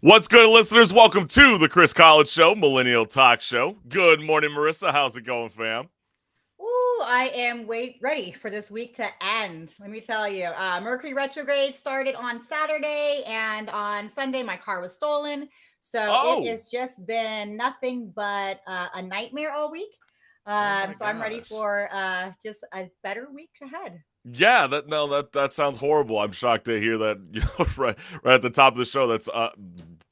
What's good, listeners? Welcome to the Chris College Show, Millennial Talk Show. Good morning, Marissa. How's it going, fam? Ooh, I am ready for this week to end. Let me tell you, Mercury retrograde started on Saturday, and on Sunday, my car was stolen. So it Oh, has just been nothing but a nightmare all week. oh my So I'm ready gosh. for just a better week ahead. Yeah, that sounds horrible. I'm shocked to hear that. Right at the top of the show. That's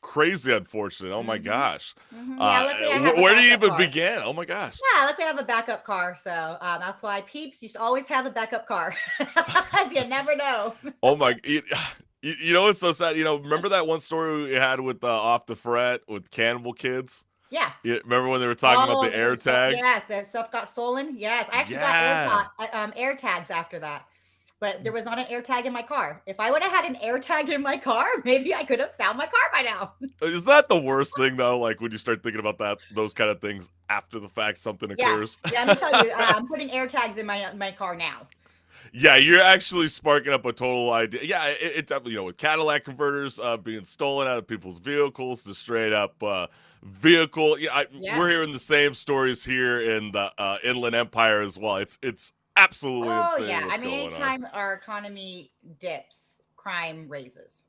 crazy, unfortunate. Oh my Mm-hmm. gosh. Mm-hmm. Yeah, luckily I have a Where do you backup even car. begin? Oh my gosh. Yeah, luckily I have a backup car. So that's why peeps, you should always have a backup car, as you never know. Oh my. You know what's so sad? Remember that one story we had with Off the Fret with Cannibal Kids? Yeah. Remember when they were talking about Oh, the air tags? yes, that stuff got stolen. Yes, I actually got Yeah. air tags after that, but there was not an air tag in my car. If I would have had an air tag in my car, maybe I could have found my car by now. Is that the worst thing though? Like when you start thinking about those kind of things after the fact, something Yes, occurs. yeah. Let me tell you, I'm putting air tags in my car now. Yeah, you're actually sparking up a total idea. Yeah, it definitely, with Cadillac converters being stolen out of people's vehicles, the straight up vehicle. Yeah, Yeah. we're hearing the same stories here in the Inland Empire as well. It's absolutely Oh insane yeah. I what's mean, going on. anytime our economy dips, crime raises.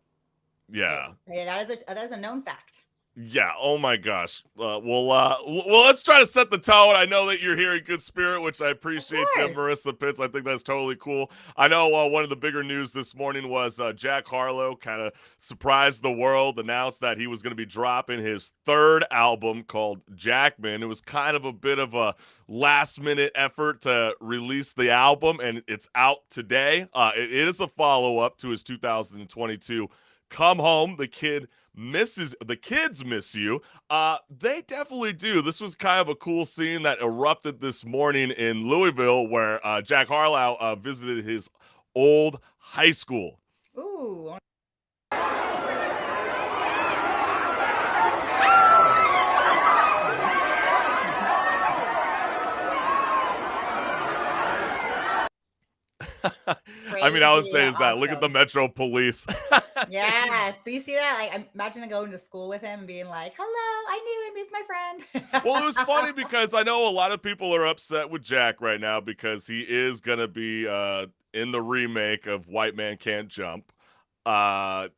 Yeah. That is a known fact. Yeah. Oh my gosh. Well, let's try to set the tone. I know that you're here in good spirit, which I Of appreciate you, course. Marissa Pitts. I think that's totally cool. I know one of the bigger news this morning was Jack Harlow kind of surprised the world, announced that he was going to be dropping his third album called Jackman. It was kind of a bit of a last minute effort to release the album, and it's out today. It is a follow up to his 2022 Come Home. The kids miss you. They definitely do. This was kind of a cool scene that erupted this morning in Louisville, where Jack Harlow visited his old high school. Ooh. I mean, I would Crazy. say is that look at the Awesome. Metro Police. Yes. Do you see that? Like, imagine going to school with him and being like, hello, I knew him. He's my Well, it was friend. funny because I know a lot of people are upset with Jack right now because he is gonna be in the remake of White Man Can't Jump. And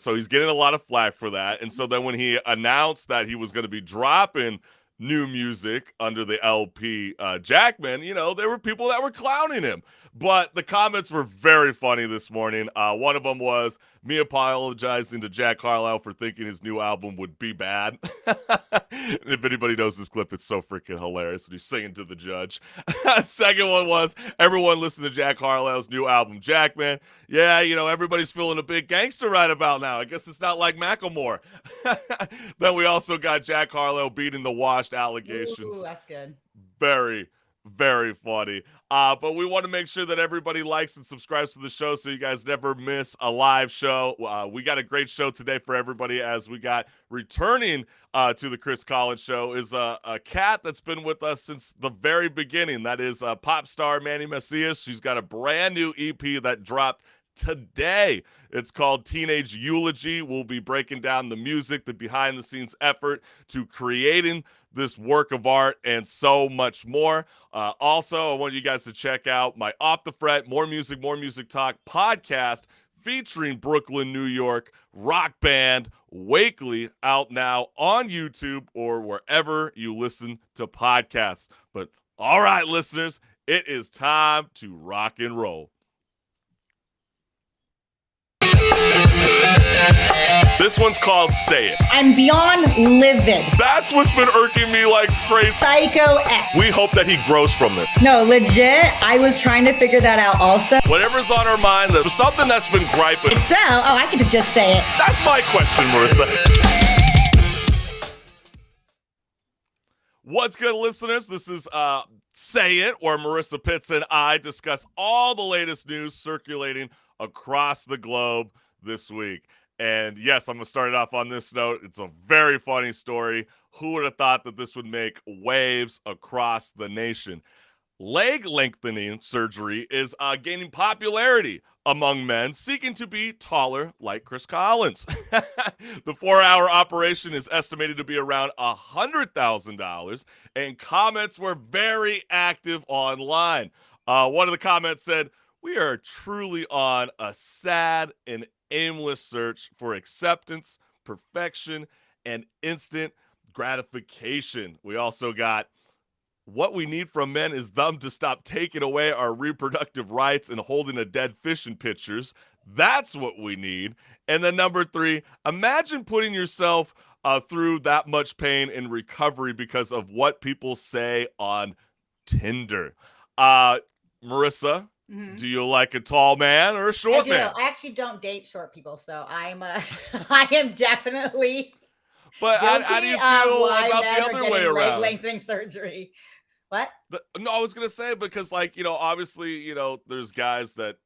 so he's getting a lot of flack for that. And so then when he announced that he was going to be dropping new music under the LP Jackman, there were people that were clowning him. But the comments were very funny this morning. One of them was me apologizing to Jack Harlow for thinking his new album would be bad. And if anybody knows this clip, it's so freaking hilarious. And he's singing to the judge. Second one was everyone listen to Jack Harlow's new album, Jackman. Yeah, everybody's feeling a big gangster right about now. I guess it's not like Macklemore. Then we also got Jack Harlow beating the washed Ooh, allegations. that's good. Very, very funny. But we want to make sure that everybody likes and subscribes to the show so you guys never miss a live show. We got a great show today for everybody as we got returning to the Chris Collins Show is a cat that's been with us since the very beginning. That is pop star Mandi Macias. She's got a brand new EP that dropped today. It's called Teenage Eulogy. We'll be breaking down the music, the behind the scenes effort to creating this work of art, and so much more. Also, I want you guys to check out my Off the Fret, More Music Talk podcast featuring Brooklyn, New York rock band Wakely, out now on YouTube or wherever you listen to podcasts. But all right, listeners, it is time to rock and roll. This one's called Say It. I'm beyond livid. That's what's been irking me like crazy. Psycho X. We hope that he grows from this. No, legit. I was trying to figure that out also. Whatever's on our mind, there's something that's been griping. So, I get to just say it. That's my question, Marissa. What's good, listeners? This is Say It, where Marissa Pitts and I discuss all the latest news circulating across the globe this week. And yes, I'm going to start it off on this note. It's a very funny story. Who would have thought that this would make waves across the nation? Leg lengthening surgery is gaining popularity among men seeking to be taller like Chris Collins. The 4-hour operation is estimated to be around $100,000, and comments were very active online. One of the comments said, "We are truly on a sad and aimless search for acceptance, perfection, and instant gratification." We also got, "What we need from men is them to stop taking away our reproductive rights and holding a dead fish in pictures. That's what we need." And then number 3, imagine putting yourself through that much pain and recovery because of what people say on Tinder. Uh, Marissa, Mhm. do you like a tall man or a I short do. man? I actually don't date short people, so I'm I am definitely But how do guilty you of feel why about the men are other way getting leg around? lengthening surgery. What? No, I was gonna say, because, like, obviously, there's guys that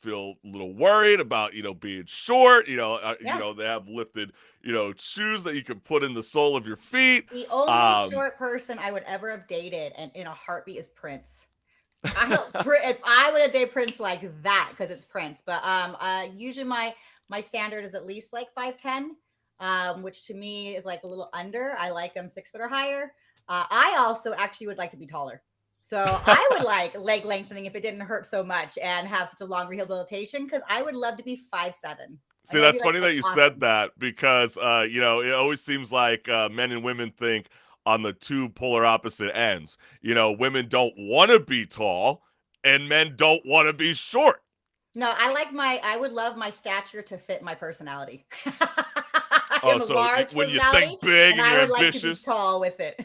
feel a little worried about being short. Yeah. They have lifted shoes that you can put in the sole of your feet. The only Um, short person I would ever have dated and in a heartbeat is Prince. I don't if I would have dated Prince like that because it's Prince. But usually my standard is at least like 5'10", which to me is like a little under. I like them 6 foot or higher. I also actually would like to be taller. So I would like leg lengthening if it didn't hurt so much and have such a long rehabilitation because I would love to be 5'7". Like See, that'd be that's like funny that's that you said awesome. that, because it always seems like men and women think on the two polar opposite ends. Women don't want to be tall, and men don't want to be short. No, I would love my stature to fit my personality. I Oh, am a so large when you personality think big and and I you're would like to be ambitious. tall with it.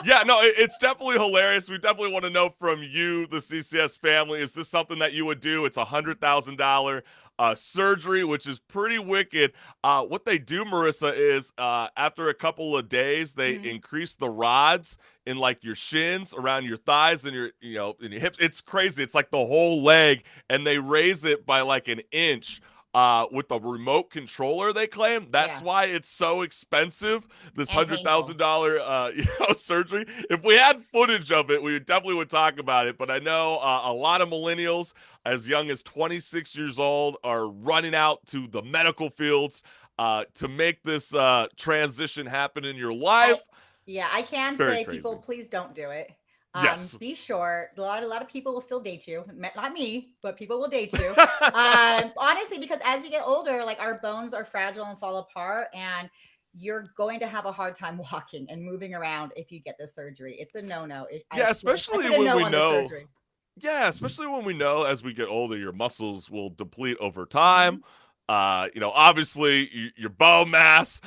Yeah, no, it's definitely hilarious. We definitely want to know from you, the CCS family, is this something that you would do? It's $100,000 surgery, which is pretty wicked. What they do, Marissa, is after a couple of days, they Mhm. increase the rods in like your shins, around your thighs, and your hips. It's crazy. It's like the whole leg, and they raise it by like an inch. With a remote controller, they claim that's Yeah, why it's so expensive. This and hundred thousand painful. dollar, surgery. If we had footage of it, we definitely would talk about it. But I know a lot of millennials, as young as 26 years old, are running out to the medical fields to make this transition happen in your I life. Yeah, I can Very say people, crazy. please don't do it. Yes. Be short. A lot of people will still date you. Not me, but people will date you. Honestly, because as you get older, like our bones are fragile and fall apart, and you're going to have a hard time walking and moving around if you get this surgery. It's a no-no. Yeah, I especially put a when no we on the know. surgery. Yeah, especially when we know as we get older, your muscles will deplete over Mhm. time. Obviously, your bone mass.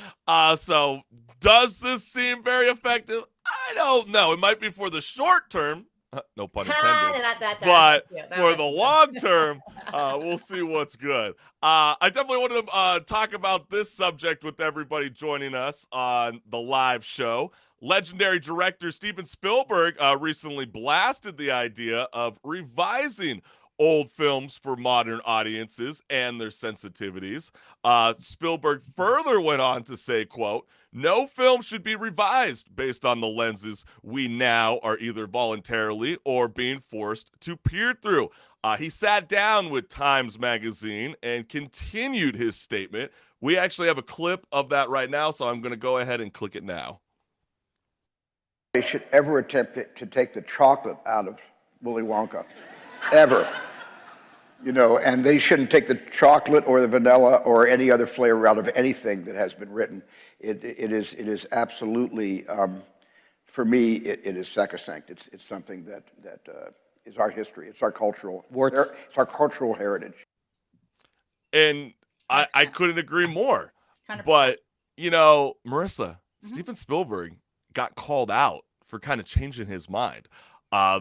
So does this seem very effective? I don't know. It might be for the short term, no pun Ha, intended, that but messed you up. That for the messed you long term, up. we'll see what's good. I definitely want to talk about this subject with everybody joining us on the live show. Legendary director Steven Spielberg recently blasted the idea of revising old films for modern audiences and their sensitivities. Spielberg further went on to say, quote, "No film should be revised based on the lenses we now are either voluntarily or being forced to peer through." He sat down with Times Magazine and continued his statement. We actually have a clip of that right now, so I'm going to go ahead and click it now. They should ever attempt to take the chocolate out of Willy Wonka, ever. And they shouldn't take the chocolate or the vanilla or any other flavor out of anything that has been written. It is absolutely, for me, it is sacrosanct. It's something that is our history. It's our cultural, Warts. it's our cultural heritage. And I 100%. couldn't agree more. 100%. But, Marissa, Mhm. Steven Spielberg got called out for kind of changing his mind.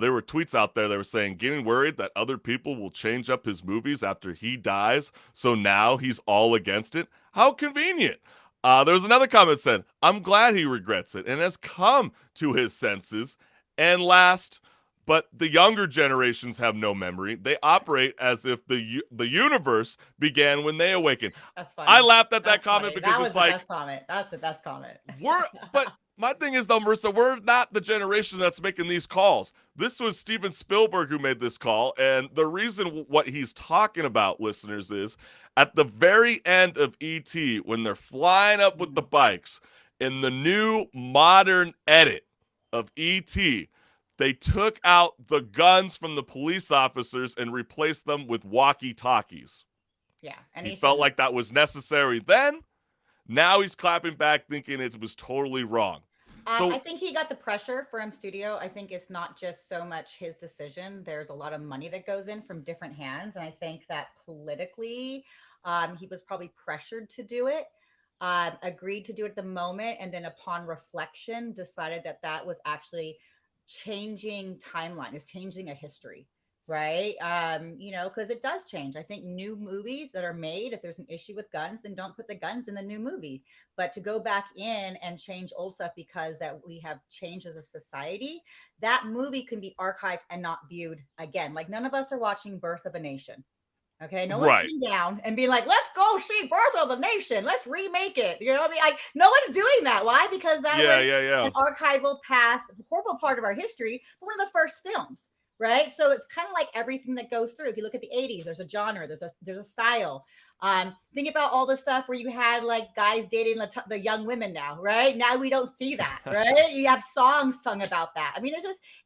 There were tweets out there that were saying, getting worried that other people will change up his movies after he dies, so now he's all against it. How convenient. There was another comment that said, "I'm glad he regrets it and has come to his senses." And last, but the younger generations have no memory. They operate as if the universe began when they awakened. That's I funny. laughed at that That's comment funny. because That was it's the like, best comment. That's the best comment. we're but My thing is, though, Marissa, we're not the generation that's making these calls. This was Steven Spielberg who made this call, and the reason what he's talking about, listeners, is at the very end of E.T., when they're flying up with the bikes, in the new modern edit of E.T., they took out the guns from the police officers and replaced them with walkie-talkies. Yeah, and He felt like that was necessary then. Now he's clapping back, thinking it was totally wrong. So I think he got the pressure from studio. I think it's not just so much his decision. There's a lot of money that goes in from different hands, and I think that politically, he was probably pressured to do it. Agreed to do it at the moment, and then upon reflection, decided that that was actually changing timeline, is changing a history, right? Because it does change. I think new movies that are made, if there's an issue with guns, then don't put the guns in the new movie. But to go back in and change old stuff because that we have changed as a society, that movie can be archived and not viewed again. Like none of us are watching Birth of a Nation. Okay, no one's sitting down and being like, let's go see Birth of a Nation. Let's remake it. You know what I mean? Like, no one's doing that. Why? Because that was an archival past, horrible part of our history, but one of the first films, right? So it's kind of like everything that goes through. If you look at the 80s, there's a genre, there's a style. Think about all the stuff where you had like guys dating the young women now, right? Now we don't see that, right? You have songs sung about that. I mean,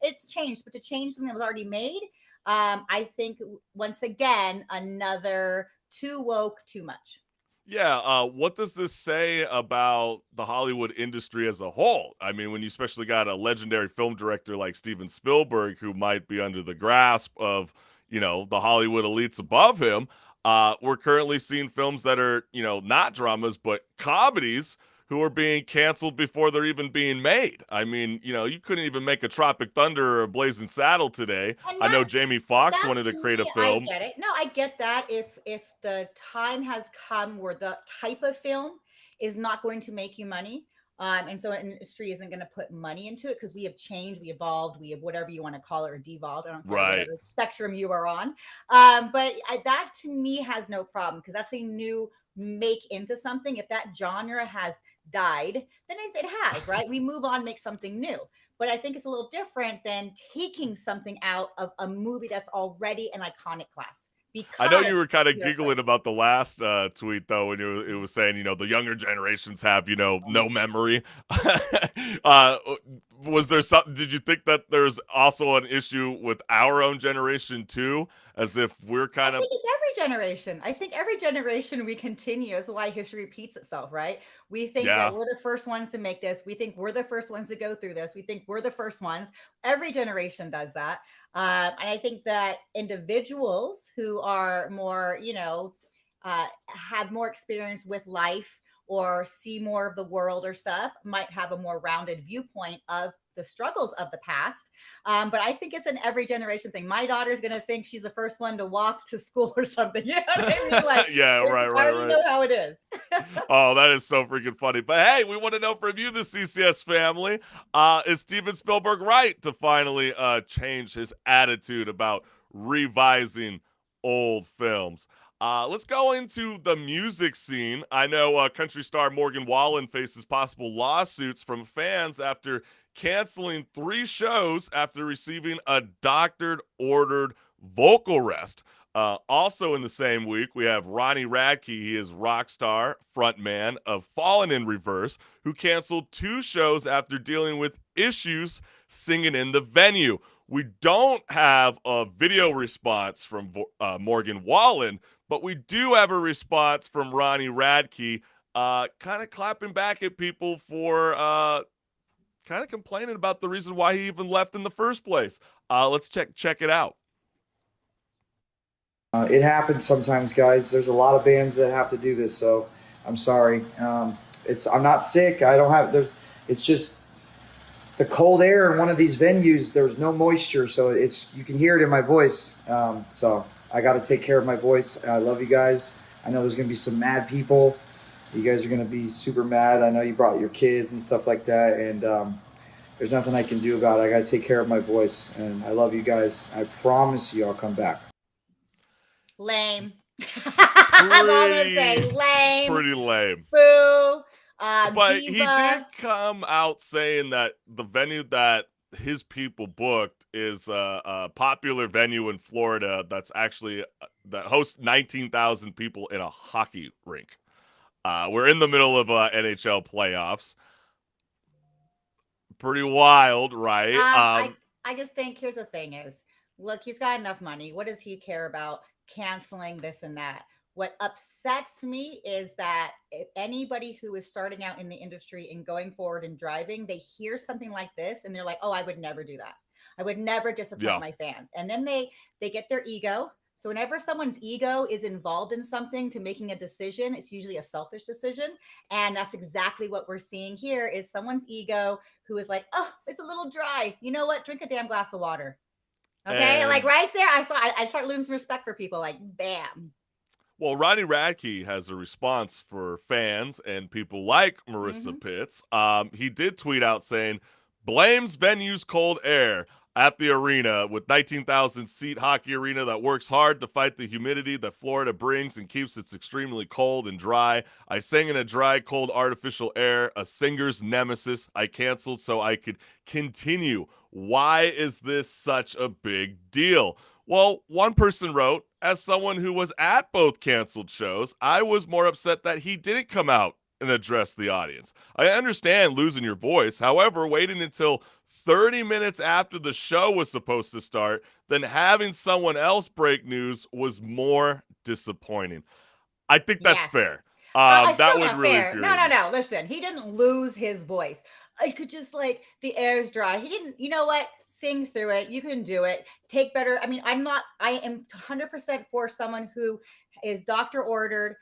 it's changed, but to change something that was already made, I think once again, another too woke, too much. Yeah, what does this say about the Hollywood industry as a whole? I mean, when you especially got a legendary film director like Steven Spielberg, who might be under the grasp of, the Hollywood elites above him, we're currently seeing films that are, not dramas, but comedies who are being canceled before they're even being made. I mean, you couldn't even make a Tropic Thunder or a Blazing Saddle today. I know Jamie Foxx wanted to create a film. I get it. No, I get that. If the time has come where the type of film is not going to make you money, and so an industry isn't going to put money into it because we have changed, we evolved, we have whatever you want to call it or devolved. I don't care whatever spectrum you are on. But that to me has no problem because that's a new make into something. If that genre has died, then it has, right? We move on, make something new. But I think it's a little different than taking something out of a movie that's already an iconic class. I know you were kind of giggling about the last tweet, though, when it was saying, the younger generations have, no memory. Was there something? Did you think that there's also an issue with our own generation, too? As if we're kind of. I think it's every generation. I think every generation we continue is why history repeats itself, right? We think that we're the first ones to make this. We think we're the first ones to go through this. We think we're the first ones. Every generation does that. And I think that individuals who are more, have more experience with life or see more of the world or stuff might have a more rounded viewpoint of the struggles of the past. But I think it's an every generation thing. My daughter's going to think she's the first one to walk to school or something. You know what I mean? Like, right. I already know how it is. Oh, that is so freaking funny. But hey, we want to know from you, the CCS family, is Steven Spielberg right to finally change his attitude about revising old films? Let's go into the music scene. I know country star Morgan Wallen faces possible lawsuits from fans after canceling 3 shows after receiving a doctor-ordered vocal rest. Also in the same week, we have Ronnie Radke. He is rock star, frontman of Fallen in Reverse, who canceled 2 shows after dealing with issues singing in the venue. We don't have a video response from Morgan Wallen, but we do have a response from Ronnie Radke, kind of clapping back at people for kind of complaining about the reason why he even left in the first place. Let's check it out. It happens sometimes, guys. There's a lot of bands that have to do this, so I'm sorry. I'm not sick. I don't have. It's just the cold air in one of these venues. There's no moisture, so you can hear it in my voice. So I got to take care of my voice. I love you guys. I know there's gonna be some mad people. You guys are gonna be super mad. I know you brought your kids and stuff like that, and there's nothing I can do about it. I got to take care of my voice, and I love you guys. I promise you, I'll come back. Lame. That's all I'm gonna say. Lame. Pretty lame. Boo. But he did Diva. come out saying that the venue that his people booked is a popular venue in Florida that's actually that hosts 19,000 people in a hockey rink. We're in the middle of NHL playoffs. Pretty wild, right? I just think here's the thing is, look, he's got enough money. What does he care about canceling this and that? What upsets me is that if anybody who is starting out in the industry and going forward and driving, they hear something like this and they're like, "Oh, I would never do that. I would never disappoint Yeah. my fans." And then they get their ego. So whenever someone's ego is involved in something to making a decision, it's usually a selfish decision, and that's exactly what we're seeing here is someone's ego who is like, "Oh, it's a little dry. You know what? Drink a damn glass of water." Okay, like And right there, I start losing respect for people. Like, bam. well, Ronnie Radke has a response for fans and people like Hmm. Marissa Pitts. He did tweet out saying, blames venue's cold air at the arena with 19,000 seat hockey arena that works hard to fight the humidity that Florida brings and keeps it extremely cold and dry. I sang in a dry, cold, artificial air, a singer's nemesis. I canceled so I could continue. Why is this such a big deal? Well, one person wrote, as someone who was at both canceled shows, I was more upset that he didn't come out and address the audience. I understand losing your voice. However, waiting until 30 minutes after the show was supposed to start, then having someone else break news was more disappointing. I think that's Yes. fair. It's That still would not really fair. No, infuriate no, me. no. Listen, he didn't lose his voice. I could just like the air's dry. He didn't, you know what? Sing through it. You can do it. Take better. I mean, I am 100% for someone who is doctor ordered.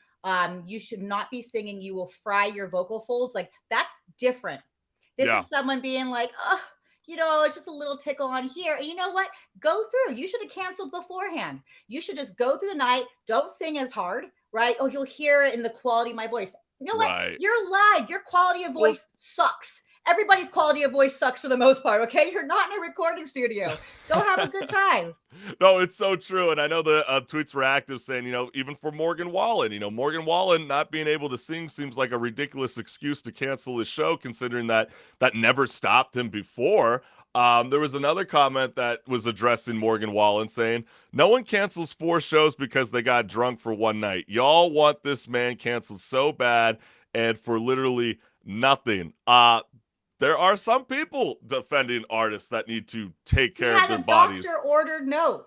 You should not be singing. You will fry your vocal folds. Like, that's different. This Yeah, is someone being like, oh, it's just a little tickle on here. And you know what? Go through. You should have canceled beforehand. You should just go through the night. Don't sing as hard, right? Oh, you'll hear it in the quality of my voice. You know what? right. You're live. Your quality of Well, voice sucks. Everybody's quality of voice sucks for the most part, okay? You're not in a recording studio. Go have a good time. no, it's so true. And I know the tweets were active saying, even for Morgan Wallen, Morgan Wallen not being able to sing seems like a ridiculous excuse to cancel his show, considering that never stopped him before. There was another comment that was addressing Morgan Wallen saying, no one cancels 4 shows because they got drunk for one night. Y'all want this man canceled so bad and for literally nothing. There are some people defending artists that need to take He care of had their a bodies. doctor ordered note.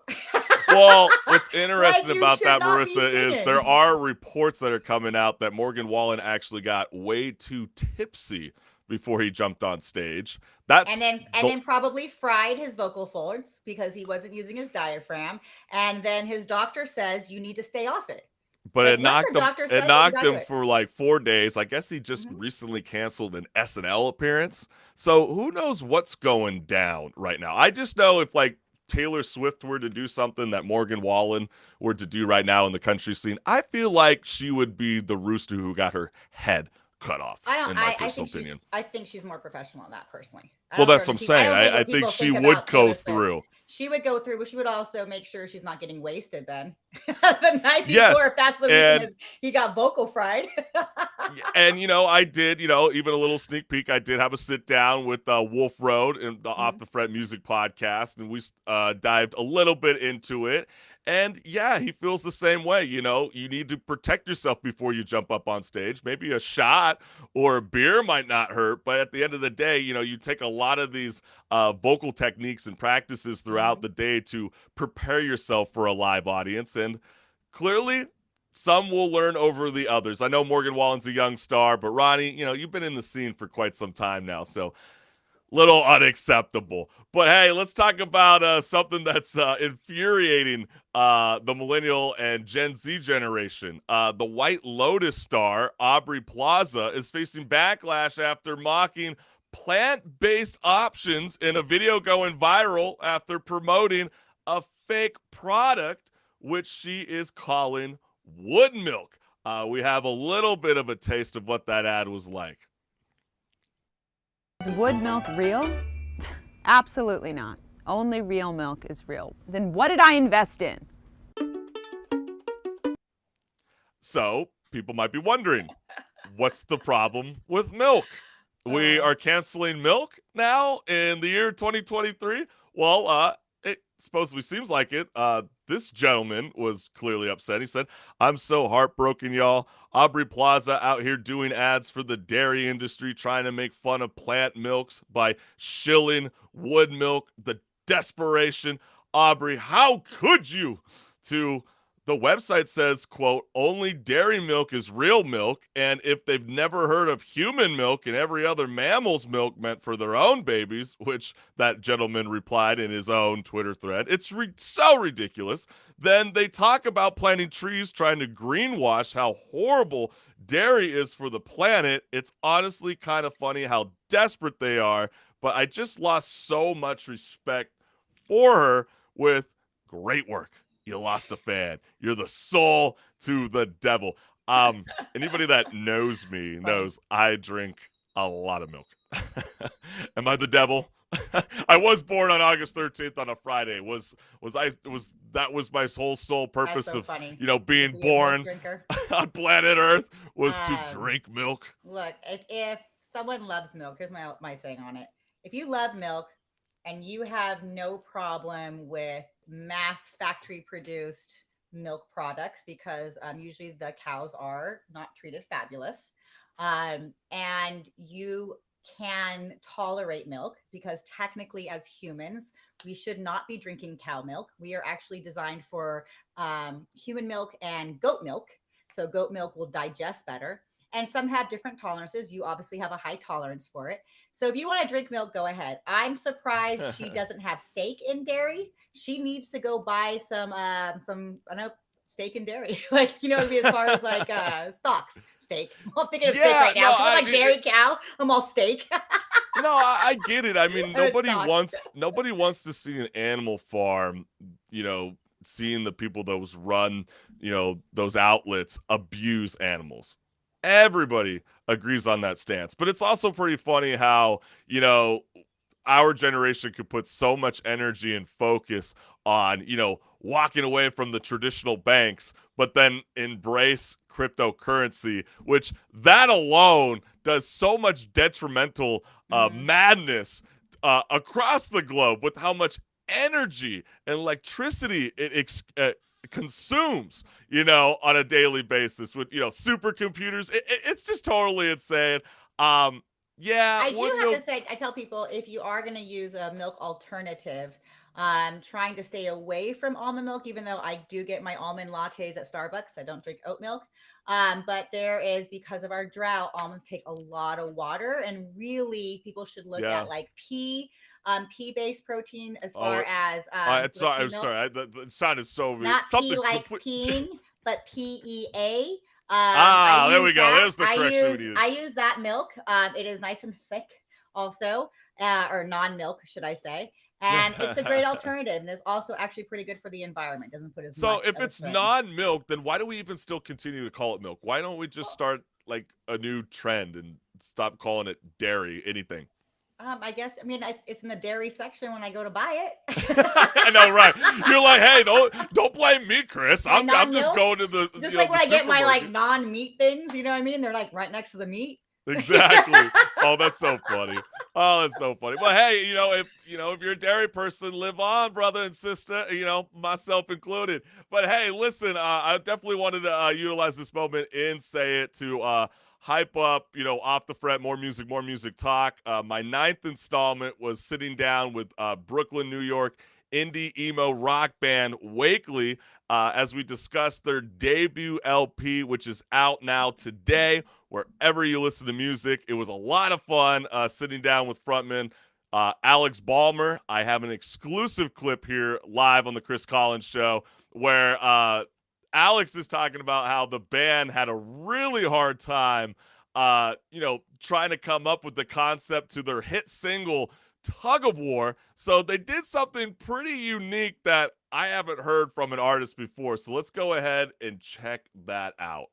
Well, what's Like, interesting you about should that, not be Marissa, is there singing. are reports that are coming out that Morgan Wallen actually got way too tipsy before he jumped on stage. That's and the then probably fried his vocal folds because he wasn't using his diaphragm. And then his doctor says you need to stay off it. but Like, it once knocked the him doctor it says it, you knocked gotta do him it. for like 4 days. I guess he just Mhm. recently canceled an SNL appearance. So who knows what's going down right now. I just know if like Taylor Swift were to do something that Morgan Wallen were to do right now in the country scene, I feel like she would be the rooster who got her head cut off, I don't. in my I personal think she's. opinion. I think she's more professional than that. Personally, I Well, don't care that's what what I'm I saying. don't think I what think people she think would about go Taylor Swift. through. She would go through, but she would also make sure she's not getting wasted. Then the night before, Yes, if that's the reason and is he got vocal fried. and I did, even a little sneak peek. I did have a sit down with Wolf Road and the Off Mhm. the Fret Music podcast, and we dived a little bit into it. And yeah, he feels the same way. You need to protect yourself before you jump up on stage. Maybe a shot or a beer might not hurt, but at the end of the day, you take a lot of these vocal techniques and practices throughout Mhm. the day to prepare yourself for a live audience. And clearly, some will learn over the others. I know Morgan Wallen's a young star, but Ronnie, you've been in the scene for quite some time now, so little unacceptable. But hey, let's talk about something that's infuriating the millennial and Gen Z generation. The White Lotus star, Aubrey Plaza, is facing backlash after mocking plant-based options in a video going viral after promoting a fake product, which she is calling wood milk. We have a little bit of a taste of what that ad was like. Is wood milk real? Absolutely not. Only real milk is real. Then what did I invest in? So people might be wondering, what's the problem with milk? We Oh. are canceling milk now in the year 2023. Well, it supposedly seems like it. This gentleman was clearly upset. He said, "I'm so heartbroken, y'all. Aubrey Plaza out here doing ads for the dairy industry, trying to make fun of plant milks by shilling wood milk. The desperation. Aubrey, how could you?" To the website says, quote, "Only dairy milk is real milk, and if they've never heard of human milk and every other mammal's milk meant for their own babies," which that gentleman replied in his own Twitter thread, "it's so ridiculous." Then they talk about planting trees, trying to greenwash how horrible dairy is for the planet. It's honestly kind of funny how desperate they are, but I just lost so much respect for her. With great work. You lost a fan. You're the soul to the devil. Anybody that knows me knows I drink a lot of milk. Am I the devil? I was born on August 13th on a Friday. That was my whole sole purpose That's so of funny. being To be a milk born drinker. on planet Earth was to Um, drink milk. Look, if someone loves milk, here's my saying on it. If you love milk and you have no problem with mass factory produced milk products, because usually the cows are not treated fabulous, and you can tolerate milk, because technically as humans we should not be drinking cow milk. We are actually designed for human milk and goat milk, so goat milk will digest better. And some have different tolerances. You obviously have a high tolerance for it. So if you want to drink milk, go ahead. I'm surprised she doesn't have steak in dairy. She needs to go buy some I don't know, steak and dairy. Like, you know what I mean, as far as like stocks, steak. I'm thinking of steak Yeah, right now. no, I'm like dairy cow. I'm all steak. No, I get it. I mean, And it's not. nobody wants to see an animal farm, seeing the people that run, those outlets abuse animals. Everybody agrees on that stance. But it's also pretty funny how, our generation could put so much energy and focus on, walking away from the traditional banks, but then embrace cryptocurrency, which that alone does so much detrimental madness across the globe with how much energy and electricity it consumes, on a daily basis with, supercomputers. It's just totally insane. Yeah, I do wood have milk. to say, I tell people, if you are going to use a milk alternative, trying to stay away from almond milk, even though I do get my almond lattes at Starbucks. I don't drink oat milk. But there is, because of our drought, almonds take a lot of water, and really people should look Yeah. at like pea-based protein, as Oh, far as I'm the sorry. pea I'm milk. sorry. That sounded so weird. Not pea Something like complete. peeing, but PEA. There we go. There's the correction we needed. I use that milk. It is nice and thick, also, or non-milk, should I say? And it's a great alternative, and it's also actually pretty good for the environment. Doesn't put as So much. if of it's the- non-milk, then why do we even still continue to call it milk? Why don't we just start like a new trend and stop calling it dairy anything? I guess. I mean, it's in the dairy section when I go to buy it. I know, right? You're like, hey, don't blame me, Chris. My I'm just non-milk? going to the Just you like know, when the I get my like supermarket. non-meat things, you know what I mean? They're like right next to the meat. Exactly. Oh, that's so funny. Oh, that's so funny. But hey, if you're a dairy person, live on, brother and sister, myself included. But hey, listen, I definitely wanted to utilize this moment in Say It to hype up, Off the Fret, more music talk. My 9th installment was sitting down with Brooklyn, New York indie emo rock band Wakely, as we discussed their debut LP, which is out now today, wherever you listen to music. It was a lot of fun sitting down with frontman Alex Ballmer. I have an exclusive clip here live on the Chris Collins Show where Alex is talking about how the band had a really hard time, trying to come up with the concept to their hit single, Tug of War. So they did something pretty unique that I haven't heard from an artist before. So let's go ahead and check that out.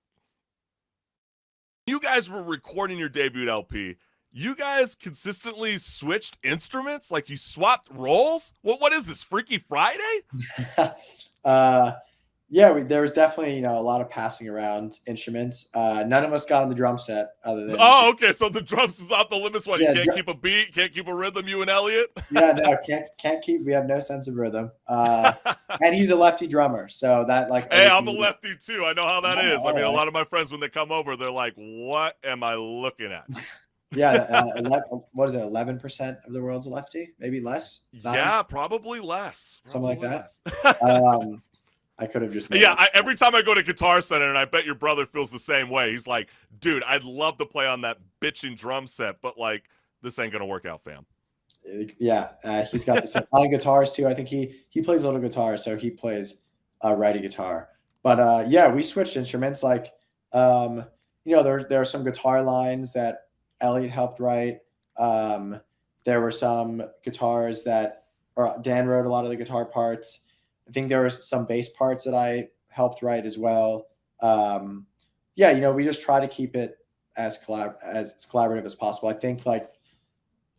You guys were recording your debut LP. You guys consistently switched instruments? Like you swapped roles? What is this, Freaky Friday? Yeah, there was definitely, a lot of passing around instruments. None of us got on the drum set other than Oh, okay. So the drums is off the limits. What? You yeah, can't keep a beat, can't keep a rhythm. You and Elliot. yeah, no, can't keep. We have no sense of rhythm. And he's a lefty drummer, so that like Hey, always I'm a made it. lefty too. I know how that Yeah, is. I all mean, a right. lot of my friends when they come over, they're like, "What am I looking at?" Yeah, what is it? 11% of the world's a lefty, maybe less. 9, Yeah, probably less. something like Probably that. less. I could have just made Yeah, that. every time I go to Guitar Center, and I bet your brother feels the same way. He's like, "Dude, I'd love to play on that bitching drum set, but like, this ain't gonna work out, fam." Yeah, he's got the on guitars too. I think he plays a little guitar, so he plays righty guitar. But yeah, we switched instruments. Like, there are some guitar lines that Elliot helped write. There were some guitars that, or Dan wrote a lot of the guitar parts. I think there were some bass parts that I helped write as well. Yeah, we just try to keep it as collaborative as possible. I think like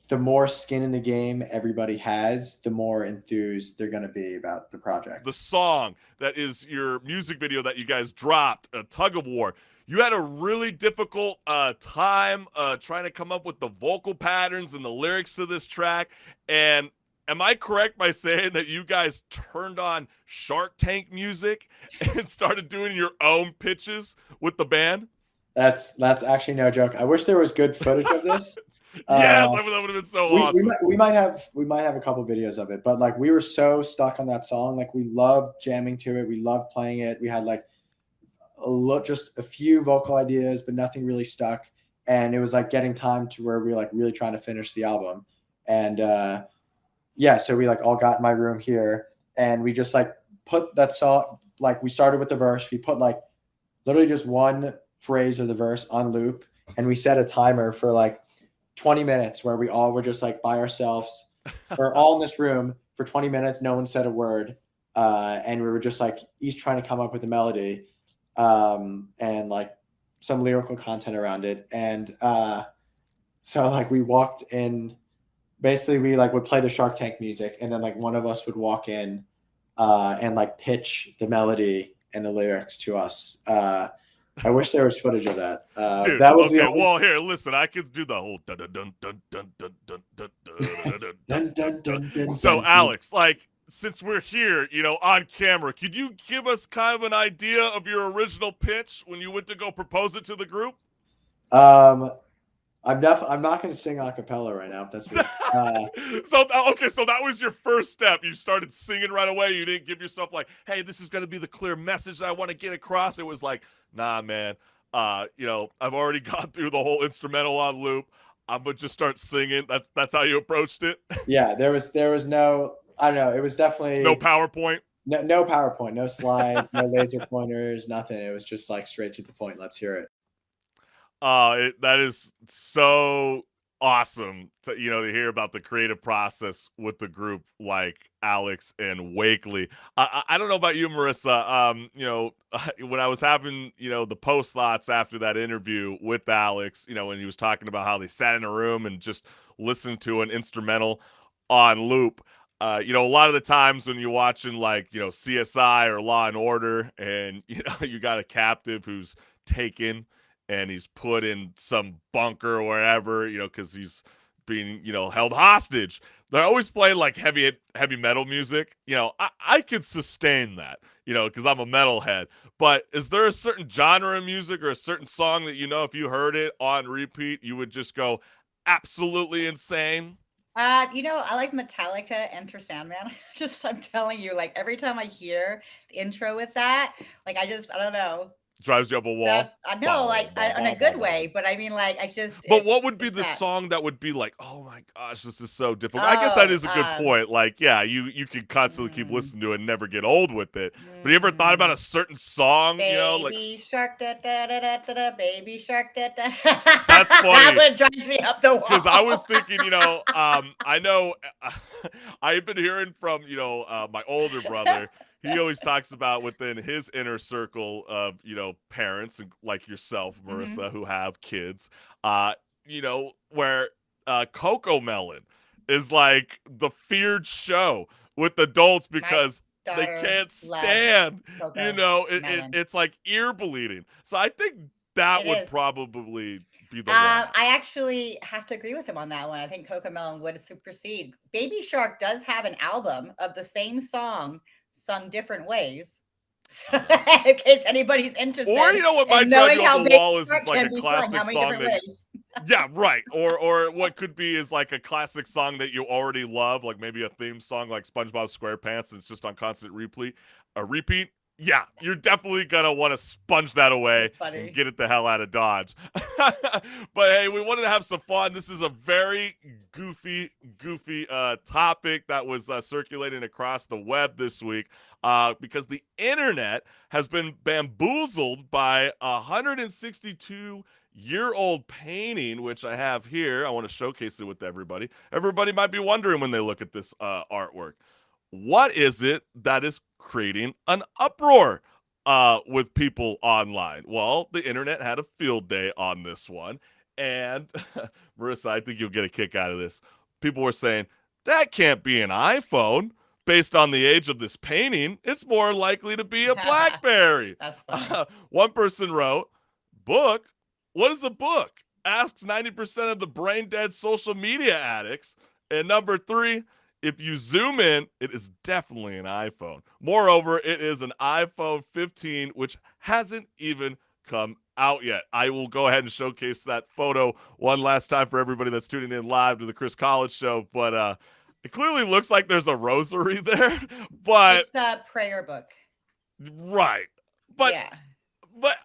the more skin in the game everybody has, the more enthused they're going to be about the project. The song that is your music video that you guys dropped, Tug of War. You had a really difficult time trying to come up with the vocal patterns and the lyrics to this track. And am I correct by saying that you guys turned on Shark Tank music and started doing your own pitches with the band? That's actually no joke. I wish there was good footage of this. Yes, that would have been so awesome. We might have a couple videos of it, but like we were so stuck on that song. Like we loved jamming to it. We loved playing it. We had like just a few vocal ideas, but nothing really stuck. And it was like getting time to where we were like really trying to finish the album. And yeah, so we like all got in my room here and we just like put that song, like we started with the verse. We put like literally just one phrase of the verse on loop and we set a timer for like 20 minutes where we all were just like by ourselves. We're all in this room for 20 minutes. No one said a word. And we were just like each trying to come up with a melody and like some lyrical content around it. And so like we walked in, basically we like would play the Shark Tank music and then like one of us would walk in and like pitch the melody and the lyrics to us. I wish there was footage of that. Dude, that was okay. Well, here, listen. I could do the whole dun dun dun dun dun dun dun dun dun dun dun. So, Alex, like, since we're here, on camera, could you give us kind of an idea of your original pitch when you went to go propose it to the group? I'm not going to sing a cappella right now. If that's what, so that was your first step. You started singing right away. You didn't give yourself like, hey, this is going to be the clear message I want to get across. It was like, nah, man. I've already gone through the whole instrumental on loop. I'm gonna just start singing. That's how you approached it. Yeah, there was no. I don't know. It was definitely no PowerPoint. No PowerPoint, no slides, no laser pointers, nothing. It was just like straight to the point. Let's hear it. That is so awesome to hear about the creative process with the group like Alex and Wakely. I don't know about you, Marissa. When I was having the post thoughts after that interview with Alex, when he was talking about how they sat in a room and just listened to an instrumental on loop. A lot of the times when you're watching like CSI or Law and Order, and you got a captive who's taken and he's put in some bunker or wherever, because he's being, held hostage. They're always playing like heavy metal music. I could sustain that, because I'm a metalhead. But is there a certain genre of music or a certain song that, if you heard it on repeat, you would just go absolutely insane? I like Metallica, Enter Sandman. I'm telling you, like every time I hear the intro with that, like I don't know. Drives you up a wall. I know, in a good way, but I mean, like, But what would be the song that would be like, oh my gosh, this is so difficult? I guess that is a good point. Like, yeah, you can constantly keep listening to it and never get old with it. But you ever thought about a certain song? Baby shark, da da da da da, baby shark, da da. That's funny. That one drives me up the wall. Because I was thinking, I know I've been hearing from my older brother. He always talks about within his inner circle of, parents and like yourself, Marissa, who have kids, where Coco Melon is like the feared show with adults because they Daughter, can't love, stand. cocoa, melon. It's like ear bleeding. So I think that It would is. probably be the one. I actually have to agree with him on that one. I think Cocomelon would supersede. Baby Shark does have an album of the same song sung different ways. So, in case anybody's Or interested you know what in might drive knowing you up how the Baby wall is Shark it's like can a be sung, classic how many song different that ways. yeah, right. Or what could be is like a classic song that you already love, like maybe a theme song like SpongeBob SquarePants, and it's just on constant repeat. Yeah, you're definitely gonna want to sponge that away It's and funny. get it the hell out of Dodge. But hey, we wanted to have some fun. This is a very goofy topic that was circulating across the web this week because the internet has been bamboozled by 162-year-old painting, which I have here. I want to showcase it with everybody. Everybody might be wondering when they look at this artwork, what is it that is creating an uproar with people online? Well, the internet had a field day on this one. And Marissa, I think you'll get a kick out of this. People were saying, that can't be an iPhone. Based on the age of this painting, it's more likely to be a BlackBerry. That's funny. One person wrote, book? What is a book? Asks 90% of the brain dead social media addicts. And number 3, if you zoom in, it is definitely an iPhone. Moreover, it is an iPhone 15, which hasn't even come out yet. I will go ahead and showcase that photo one last time for everybody that's tuning in live to the Chris College Show. But it clearly looks like there's a rosary there. But It's a prayer book. right. But Yeah. but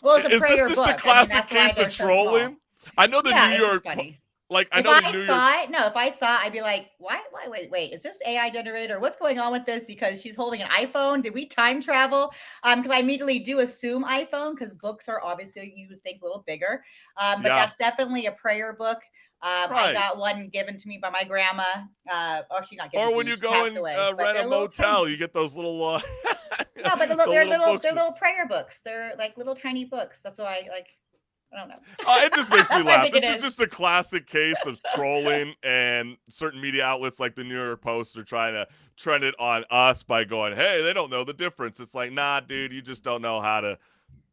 Well, it's a is this prayer just book. a I mean, classic that's why case they're of so trolling? small. I know the Yeah, New it's just York funny. like I If know the I New York saw it, no, if I saw, I'd be like, why, wait, is this AI generator? What's going on with this? Because she's holding an iPhone. Did we time travel? Because I immediately do assume iPhone because books are obviously, you would think, a little bigger. But Yeah. that's definitely a prayer book. I Right. got one given to me by my grandma. She's not given Or to when me. you She go passed and away. But rent a they're little motel, tiny. you get those little No, but the they're little books. they're little prayer books. They're like little tiny books. That's why I like. I don't know. It just makes me That's what I laugh. think This it is is. just a classic case of trolling, and certain media outlets like the New York Post are trying to trend it on us by going, hey, they don't know the difference. It's like, nah, dude, you just don't know how to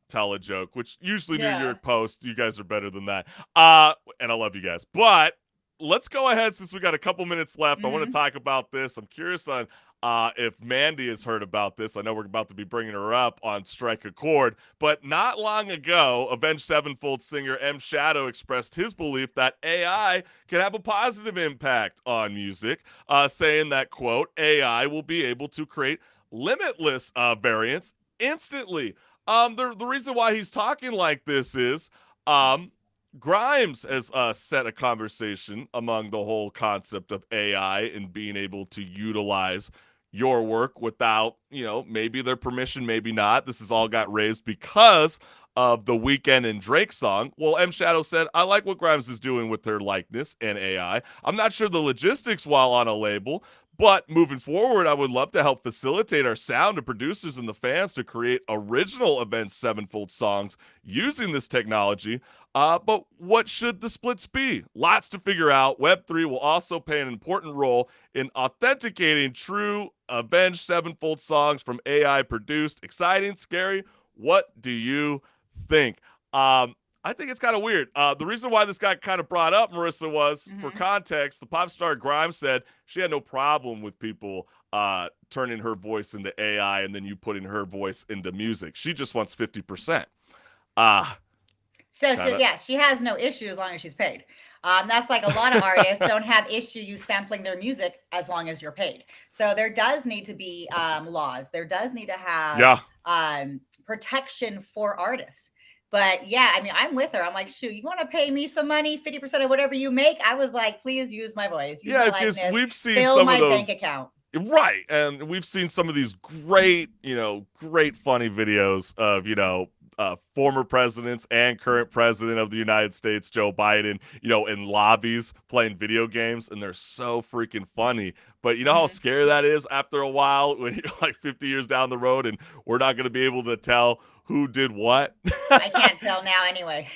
tell a joke, which usually New Yeah. York Post, you guys are better than that. And I love you guys. But let's go ahead since we got a couple minutes left. I want to talk about this. I'm curious on if Mandi has heard about this. I know we're about to be bringing her up on Strike a Chord, but not long ago, Avenged Sevenfold singer M. Shadow expressed his belief that AI can have a positive impact on music, saying that, quote, AI will be able to create limitless variants instantly. The reason why he's talking like this is Grimes has set a conversation among the whole concept of AI and being able to utilize your work without, maybe their permission, maybe not. This has all got raised because of the Weeknd and Drake song. Well, M. Shadow said, I like what Grimes is doing with her likeness and AI. I'm not sure the logistics while on a label, but moving forward, I would love to help facilitate our sound and producers and the fans to create original Avenged Sevenfold songs using this technology. But what should the splits be? Lots to figure out. Web3 will also play an important role in authenticating true Avenged Sevenfold songs from AI produced. Exciting, scary. What do you think? I think it's kind of weird. The reason why this got kind of brought up, Marissa, was for context, the pop star Grimes said she had no problem with people turning her voice into AI and then you putting her voice into music. She just wants 50%. She has no issue as long as she's paid. That's like a lot of artists don't have issue you sampling their music as long as you're paid. So there does need to be laws. There does need to have protection for artists. But yeah, I mean, I'm with her. I'm like, shoot, you want to pay me some money, 50% of whatever you make? I was like, please use my voice. Use my because likeness, we've seen fill some my of those bank account. Right. And we've seen some of these great funny videos of, former presidents and current president of the United States, Joe Biden, in lobbies playing video games. And they're so freaking funny. But you know how scary that is after a while when you're like 50 years down the road and we're not going to be able to tell who did what? I can't tell now anyway.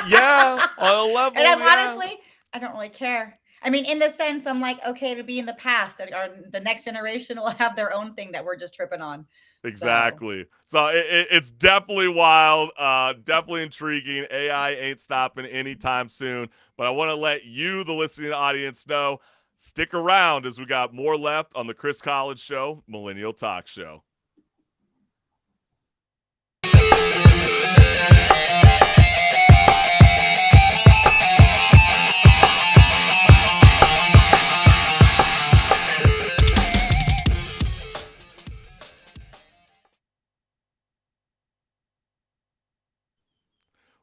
Yeah. On a level. And honestly, I don't really care. I mean, in the sense, I'm like, okay, to be in the past, that our the next generation will have their own thing that we're just tripping on. So Exactly. So it's definitely wild, definitely intriguing. AI ain't stopping anytime soon. But I want to let you, the listening audience, know. Stick around as we got more left on the Chris College Show, Millennial Talk Show.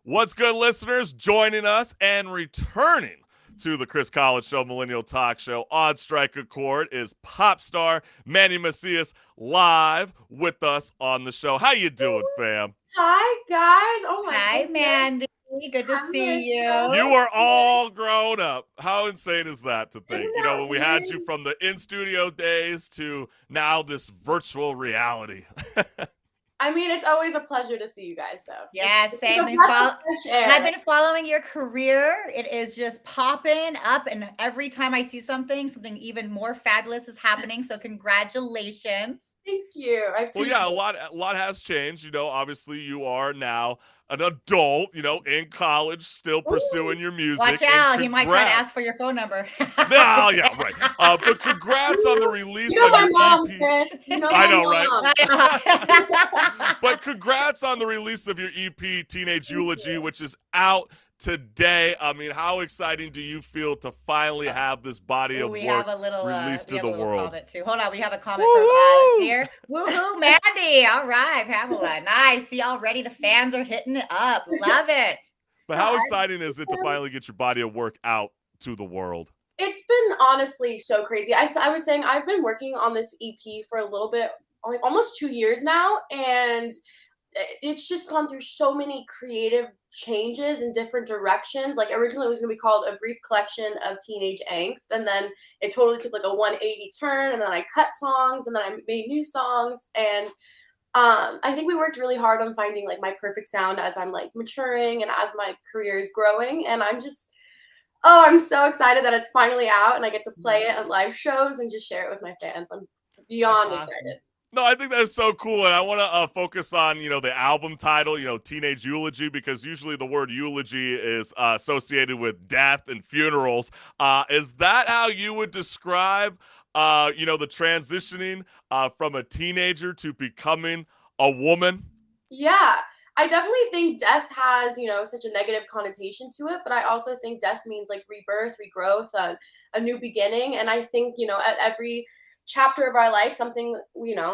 What's good, listeners? Joining us and returning to the Chris College Show, Millennial Talk Show on Strike a Chord is pop star Mandi Macias live with us on the show. How you doing, fam? Hi guys. Oh my hi, goodness. Mandy. Good to I'm see you. You are all grown up. How insane is that to think? Isn't You know, that when we had you weird? from the in-studio days to now this virtual reality. I mean, it's always a pleasure to see you guys, though. Yeah, It's same. a breath of fresh air. I've been following your career. It is just popping up, and every time I see something even more fabulous is happening. So congratulations. Thank you. I Well, appreciate yeah, it. a lot has changed. You know, obviously you are now an adult, you know, in college, still pursuing your music. Watch and out. He might try to congrats. ask for your phone number. Oh, yeah, right. But congrats on the release You know of my your mom, EP. Chris. You know I my know, right? mom. But congrats on the release of your EP, Teenage Thank Eulogy, you. which is out today. I mean, how exciting do you feel to finally have this body Ooh, of we work have a little released to the world? comment too. Hold on, we have a comment Woo-hoo! from here. Woohoo, Mandy. All right, Pamela. Nice. See already the fans are hitting it up. Love it. But how exciting is it to finally get your body of work out to the world? It's been honestly so crazy. I was saying I've been working on this EP for a little bit, like almost 2 years now, and it's just gone through so many creative changes in different directions. Like originally it was going to be called A Brief Collection of Teenage Angst, and then it totally took like a 180 turn, and then I cut songs, and then I made new songs, and I think we worked really hard on finding like my perfect sound as I'm like maturing and as my career is growing, and I'm so excited that it's finally out and I get to play it at live shows and just share it with my fans. I'm beyond That's awesome. excited. No, I think that's so cool, and I want to focus on the album title, Teenage Eulogy, because usually the word eulogy is associated with death and funerals. Is that how you would describe the transitioning from a teenager to becoming a woman? Yeah, I definitely think death has, such a negative connotation to it, but I also think death means like rebirth, regrowth, a new beginning. And I think, at every chapter of our life, something,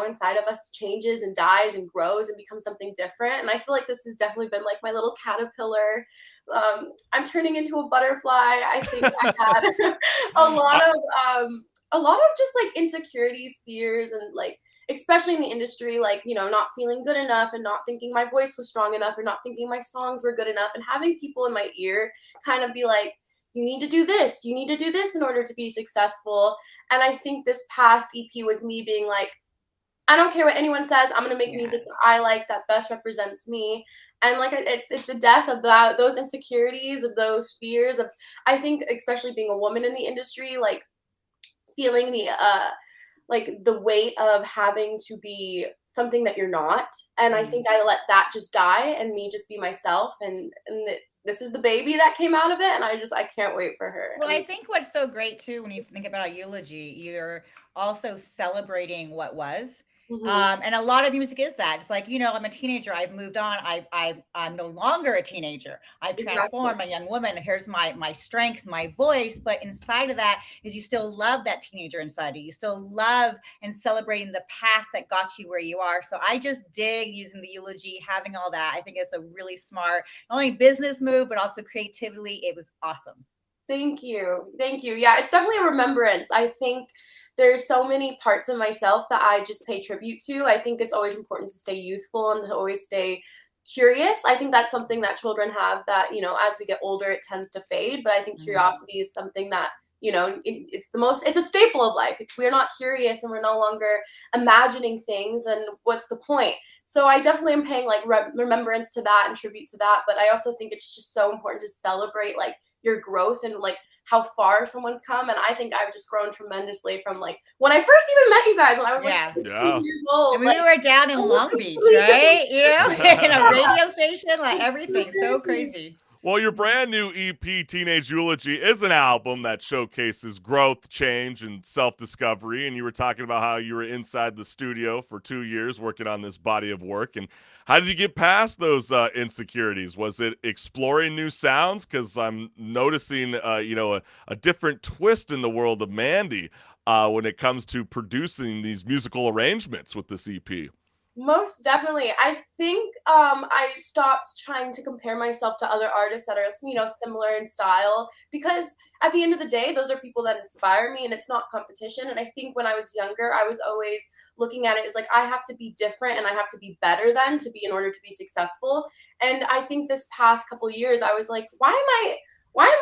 inside of us changes and dies and grows and becomes something different. And I feel like this has definitely been like my little caterpillar. I'm turning into a butterfly. I think I had a lot of just like insecurities, fears, and like especially in the industry, like, not feeling good enough and not thinking my voice was strong enough or not thinking my songs were good enough and having people in my ear kind of be like, you need to do this, you need to do this in order to be successful. And I think this past EP was me being like, I don't care what anyone says. I'm gonna make music that I like, that best represents me. And like it's the death of those insecurities, of those fears of, I think especially being a woman in the industry, like feeling the weight of having to be something that you're not. And I think I let that just die and me just be myself, and this is the baby that came out of it, and I can't wait for her. Well, I think what's so great too, when you think about a eulogy, you're also celebrating what was. And a lot of music is that. It's like, I'm a teenager. I've moved on. I'm no longer a teenager. I've transformed. I'm a young woman. Here's my strength, my voice. But inside of that is you still love that teenager inside you. You still love and celebrating the path that got you where you are. So I just dig using the eulogy, having all that. I think it's a really smart, not only business move, but also creatively. It was awesome. Thank you. Thank you. Yeah, it's definitely a remembrance. I think there's so many parts of myself that I just pay tribute to. I think it's always important to stay youthful and to always stay curious. I think that's something that children have that, as we get older, it tends to fade. But I think curiosity is something that, it's a staple of life. If we're not curious and we're no longer imagining things, then what's the point? So I definitely am paying like remembrance to that and tribute to that. But I also think it's just so important to celebrate like your growth and like how far someone's come. And I think I've just grown tremendously from like when I first even met you guys when I was like 16 years old. I mean, we were down in Long Beach, right? You know, in a radio station, like everything. So crazy. Well, your brand new EP, Teenage Eulogy, is an album that showcases growth, change, and self-discovery. And you were talking about how you were inside the studio for 2 years working on this body of work. And how did you get past those insecurities? Was it exploring new sounds? Because I'm noticing, a different twist in the world of Mandi when it comes to producing these musical arrangements with this EP. Most definitely. I think I stopped trying to compare myself to other artists that are, similar in style, because at the end of the day, those are people that inspire me and it's not competition. And I think when I was younger, I was always looking at it as like, I have to be different and I have to be better than to be in order to be successful. And I think this past couple years, I was like, why am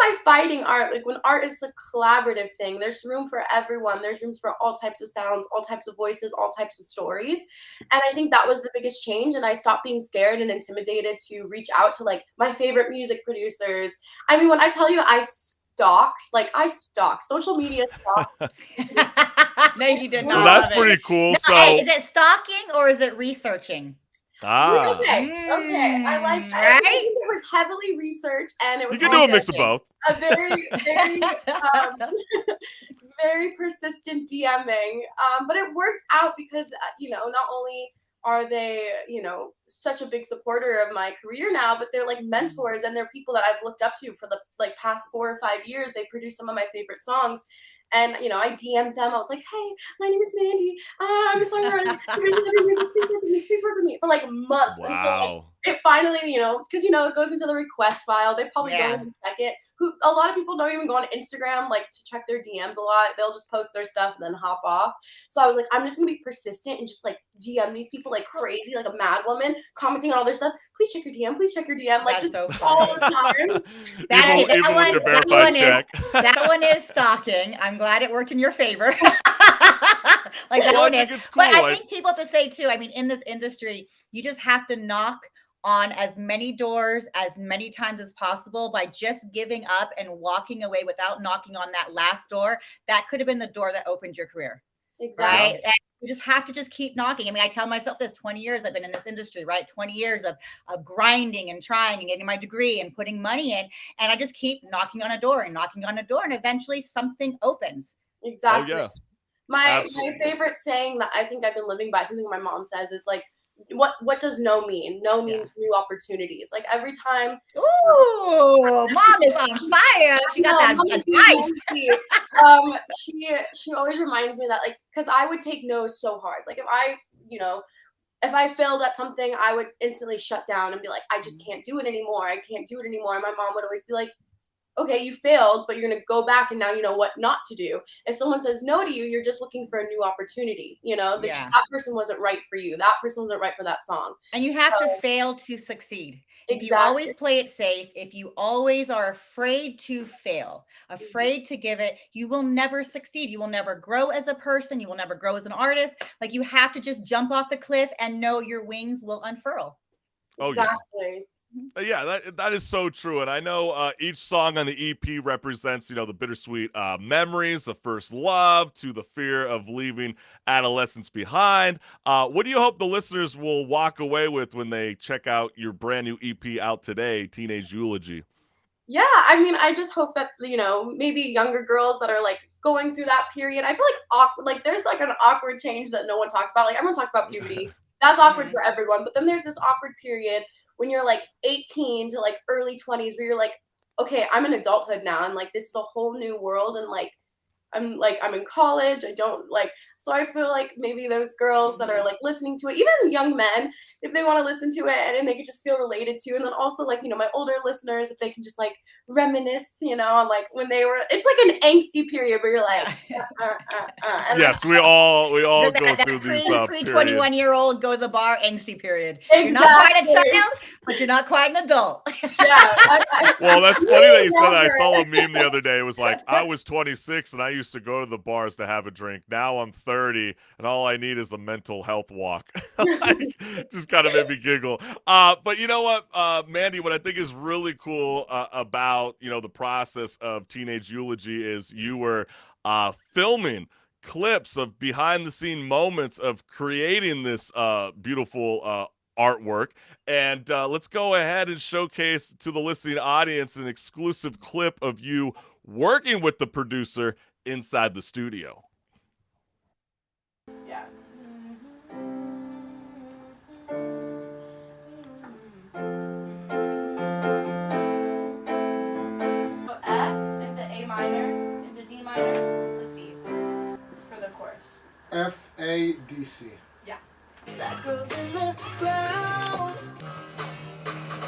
I fighting art? Like when art is a collaborative thing, there's room for everyone. There's rooms for all types of sounds, all types of voices, all types of stories. And I think that was the biggest change. And I stopped being scared and intimidated to reach out to like my favorite music producers. I mean, when I tell you I stalked social media stalked. No, you did not. So that's pretty cool. No, So hey, is it stalking or is it researching? Okay. I like that. Right? I think it was heavily researched, and it was you can do a mix of both. a very, very, very persistent DMing. But it worked out because not only are they such a big supporter of my career now, but they're like mentors and they're people that I've looked up to for the like past 4 or 5 years. They produce some of my favorite songs. And, I DM'd them. I was like, hey, my name is Mandi. I'm a songwriter. Please work with me for like months. Wow. Until like, it finally, because, it goes into the request file. They probably don't even check it. A lot of people don't even go on Instagram, like to check their DMs a lot. They'll just post their stuff and then hop off. So I was like, I'm just going to be persistent and just like DM these people like crazy, like a mad woman, commenting on all their stuff. Please check your DM. Please check your DM. Like just so all the time. That one is stalking. I'm glad it worked in your favor. Like that one is. It's cool. But I think people have to say too, I mean, in this industry, you just have to knock on as many doors as many times as possible by just giving up and walking away without knocking on that last door. That could have been the door that opened your career. Exactly. Right? And you just have to just keep knocking. I mean, I tell myself this 20 years I've been in this industry, right? 20 years of grinding and trying and getting my degree and putting money in. And I just keep knocking on a door and knocking on a door. And eventually something opens. Exactly. Oh, yeah. My favorite saying that I think I've been living by, something my mom says, is like, what does no mean? No means new opportunities. Like every time. Ooh, mom is on fire. She got that advice. She always reminds me that, like, because I would take no's so hard. Like if I failed at something, I would instantly shut down and be like, I just can't do it anymore. I can't do it anymore. And my mom would always be like, okay, you failed, but you're going to go back and now you know what not to do. If someone says no to you, you're just looking for a new opportunity. That person wasn't right for you. That person wasn't right for that song. And you have to fail to succeed. If you always play it safe, if you always are afraid to fail, afraid to give it, you will never succeed. You will never grow as a person. You will never grow as an artist. Like you have to just jump off the cliff and know your wings will unfurl. Oh, exactly. Yeah, that is so true. And I know each song on the EP represents, the bittersweet memories of first love to the fear of leaving adolescence behind. What do you hope the listeners will walk away with when they check out your brand new EP out today, Teenage Eulogy? Yeah, I mean, I just hope that, maybe younger girls that are like going through that period. I feel like awkward, like there's like an awkward change that no one talks about. Like everyone talks about puberty. That's awkward for everyone. But then there's this awkward period when you're like 18 to like early 20s where you're like, okay, I'm in adulthood now. And like, this is a whole new world. And like, I'm in college. So I feel like maybe those girls that are like listening to it, even young men, if they want to listen to it and they can just feel related to, and then also like, my older listeners, if they can just like reminisce, on like when they were, it's like an angsty period where you're like, Yes, we all go through these pre 21-year-old go to the bar angsty period. Exactly. You're not quite a child, but you're not quite an adult. Well, that's funny that you said that. I saw a meme the other day. It was like, I was 26 and I used to go to the bars to have a drink. Now I'm 30 and all I need is a mental health walk. Like, just kind of made me giggle. But you know what, Mandi, what I think is really cool about, the process of Teenage Eulogy is you were filming clips of behind the scene moments of creating this beautiful artwork. And let's go ahead and showcase to the listening audience an exclusive clip of you working with the producer inside the studio. Yeah. So F into A minor, into D minor, into C for the chorus. F A D C. Yeah. That goes in the ground.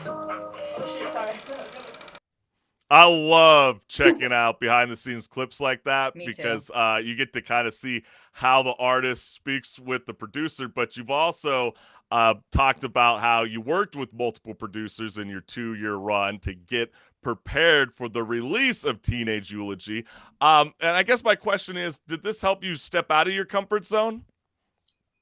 Oh shit, sorry. I love checking out behind the scenes clips like that Me because you get to kind of see how the artist speaks with the producer, but you've also talked about how you worked with multiple producers in your 2-year run to get prepared for the release of Teenage Eulogy. And I guess my question is, did this help you step out of your comfort zone?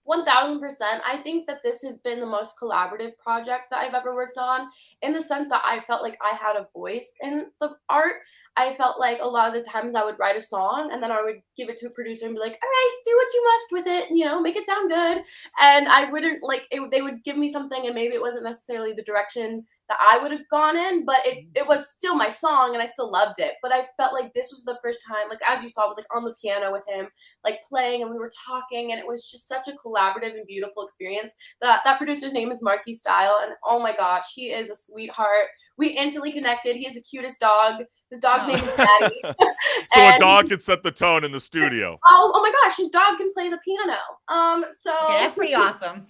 1000%. I think that this has been the most collaborative project that I've ever worked on, in the sense that I felt like I had a voice in the art. I felt like a lot of the times I would write a song and then I would give it to a producer and be like, all right, do what you must with it, make it sound good. And I wouldn't they would give me something and maybe it wasn't necessarily the direction that I would have gone in, but it was still my song and I still loved it. But I felt like this was the first time, like as you saw, I was like on the piano with him, like playing, and we were talking, and it was just such a collaborative and beautiful experience. That producer's name is Macias, and oh my gosh, he is a sweetheart. We instantly connected. He has the cutest dog. His dog's name is Mandi. So a dog can set the tone in the studio. Oh my gosh, his dog can play the piano. So Okay, that's pretty awesome.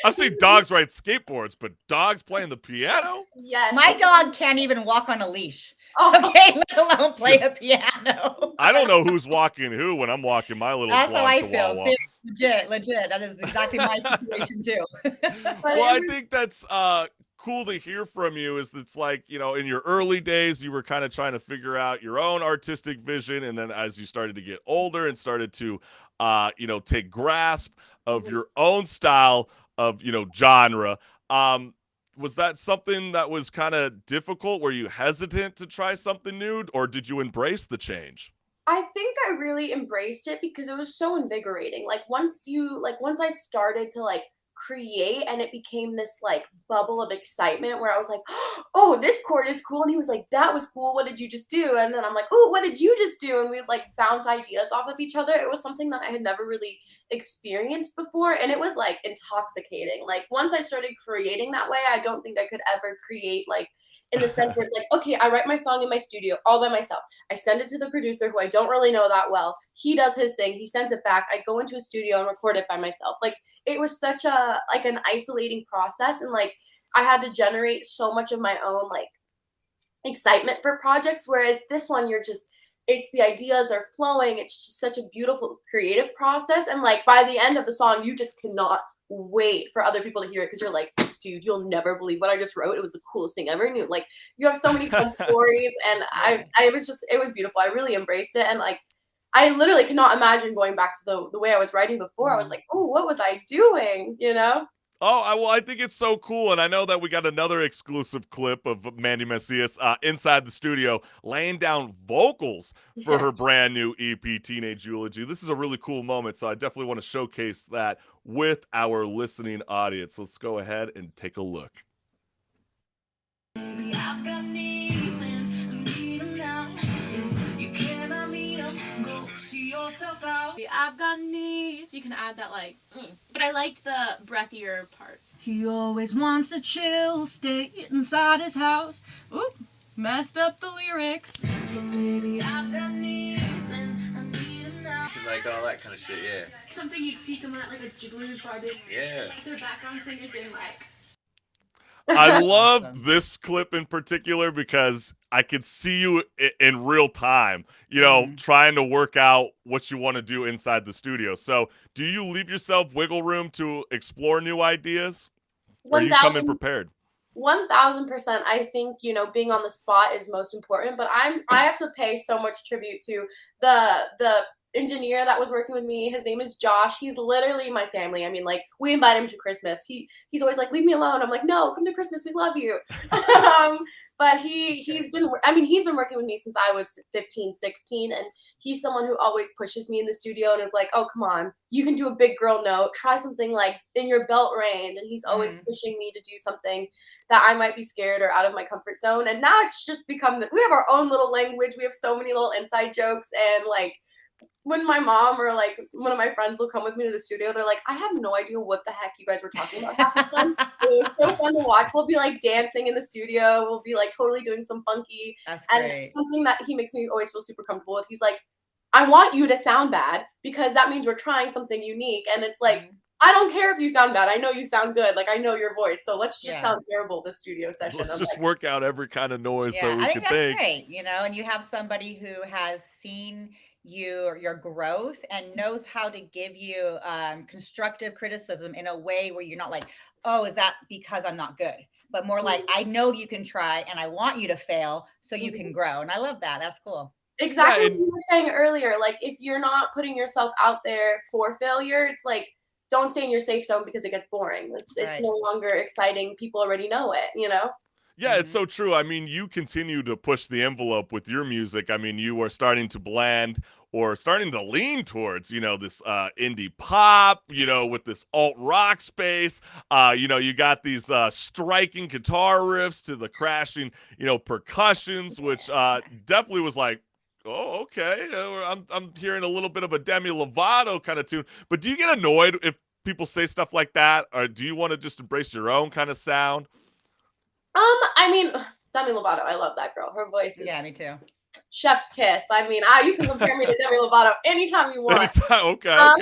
I've seen dogs ride skateboards, but dogs playing the piano? Yes. My dog can't even walk on a leash. Oh, Okay, let alone play a piano. I don't know who's walking who when I'm walking my little That's how blonde I feel. chihuahua. Legit. That is exactly my situation too. Well, I think that's cool to hear from you. Is it's like, in your early days, you were kind of trying to figure out your own artistic vision. And then as you started to get older and started to, take grasp of your own style of, genre, was that something that was kind of difficult? Were you hesitant to try something new, or did you embrace the change? I think I really embraced it because it was so invigorating. Once I started to create, and it became this bubble of excitement where I was like, oh, this chord is cool, and he was like, that was cool, what did you just do? And then I'm like, oh, what did you just do? And we'd bounce ideas off of each other. It was something that I had never really experienced before, and it was intoxicating. Once I started creating that way, I don't think I could ever create in the sense where it's okay, I write my song in my studio all by myself. I send it to the producer who I don't really know that well. He does his thing. He sends it back. I go into a studio and record it by myself. It was such an isolating process, and I had to generate so much of my own excitement for projects, whereas this one it's the ideas are flowing. It's just such a beautiful creative process, and by the end of the song you just cannot wait for other people to hear it because you're like, dude, you'll never believe what I just wrote. It was the coolest thing ever. And you have so many fun stories, and it was beautiful. I really embraced it, and I literally cannot imagine going back to the way I was writing before. I was like, oh, what was I doing? Oh, I think it's so cool. And I know that we got another exclusive clip of Mandi Macias inside the studio laying down vocals for her brand new EP, Teenage Eulogy. This is a really cool moment, so I definitely want to showcase that with our listening audience. Let's go ahead and take a look. Baby, I've got needs and I need 'em now. You cannot meet 'em, go see yourself out. I've got needs. You can add that but I liked the breathier parts. He always wants to chill, stay inside his house. Oop, messed up the lyrics. But baby, I've got needs and I need 'em now. Like all that kind of shit, yeah. Something you'd see someone at a Jiggler's bar doing. Yeah. Their background singers being I love this clip in particular because I could see you in real time, trying to work out what you want to do inside the studio. So do you leave yourself wiggle room to explore new ideas? Or you come in prepared? 1000%. I think, you know, being on the spot is most important, but I have to pay so much tribute to the engineer that was working with me. His name is Josh. He's literally my family. I mean, like, we invite him to Christmas. He's always like, leave me alone. I'm like, no, come to Christmas. We love you. But he's been working with me since I was 15, 16, and he's someone who always pushes me in the studio and is like, oh, come on, you can do a big girl note. Try something like in your belt range. And he's always pushing me to do something that I might be scared or out of my comfort zone. And now it's just become we have our own little language. We have so many little inside jokes, and like, when my mom or like one of my friends will come with me to the studio, they're like, I have no idea what the heck you guys were talking about half the time. It was so fun to watch. We'll be like dancing in the studio. We'll be like totally doing some funky. That's and great. something that he makes me always feel super comfortable with. He's like, I want you to sound bad because that means we're trying something unique. And it's like, I don't care if you sound bad. I know you sound good. Like, I know your voice. So let's just sound terrible this studio session. Let's just work out every kind of noise that we I can think that's think. great, you know, and you have somebody who has seen your growth and knows how to give you constructive criticism in a way where you're not like, oh, is that because I'm not good? But more like, I know you can try and I want you to fail so you can grow. And I love that. That's cool. Exactly what you were saying earlier. Like, if you're not putting yourself out there for failure, it's like, don't stay in your safe zone because it gets boring. It's no longer exciting. People already know it, you know? Yeah, it's so true. I mean, you continue to push the envelope with your music. I mean, you are starting to blend or starting to lean towards, you know, this indie pop, you know, with this alt rock space. You know, you got these striking guitar riffs to the crashing, you know, percussions, which definitely was like, oh, okay. I'm hearing a little bit of a Demi Lovato kind of tune. But do you get annoyed if people say stuff like that, or do you want to just embrace your own kind of sound? I mean, Demi Lovato, I love that girl. Her voice is me too. Chef's kiss. I mean, you can compare me to Demi Lovato anytime you want. Anytime, okay. I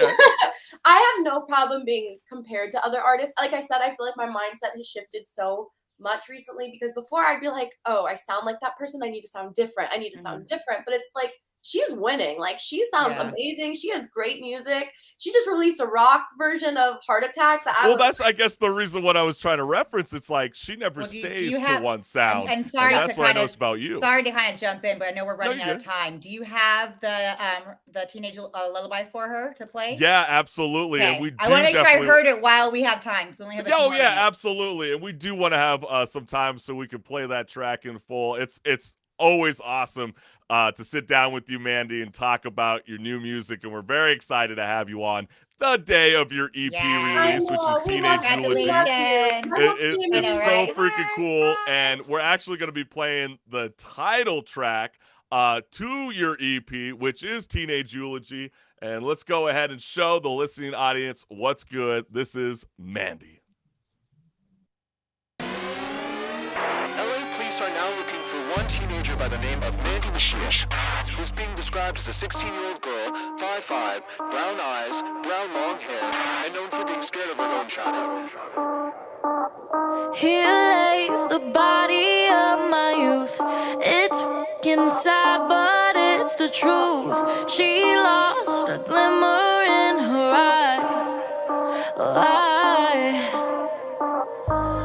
have no problem being compared to other artists. Like I said, I feel like my mindset has shifted so much recently, because before I'd be like, oh, I sound like that person. I need to sound different. But it's like, she's winning. Like, she sounds amazing. She has great music. She just released a rock version of Heart Attack. That's, I guess, the reason what I was trying to reference. It's like she never stays to one sound. And sorry, that's what I noticed about you. Sorry to kind of jump in, but I know we're running out of time. Do you have the Teenage Lullaby for her to play? Yeah, absolutely. Okay. And we do I want to make sure I heard it while we have time. So we only have absolutely. And we do want to have some time so we can play that track in full. It's always awesome to sit down with you, Mandi, and talk about your new music. And we're very excited to have you on the day of your EP release, which is Teenage Eulogy. It's so freaking cool. And we're actually going to be playing the title track to your EP, which is Teenage Eulogy. And let's go ahead and show the listening audience what's good. This is Mandi. Police are now looking for one teenager by the name of Mandi Macias, who's being described as a 16-year-old girl, 5'5", brown eyes, brown long hair, and known for being scared of her own shadow. Here lays the body of my youth. It's f***ing sad, but it's the truth. She lost a glimmer in her eye.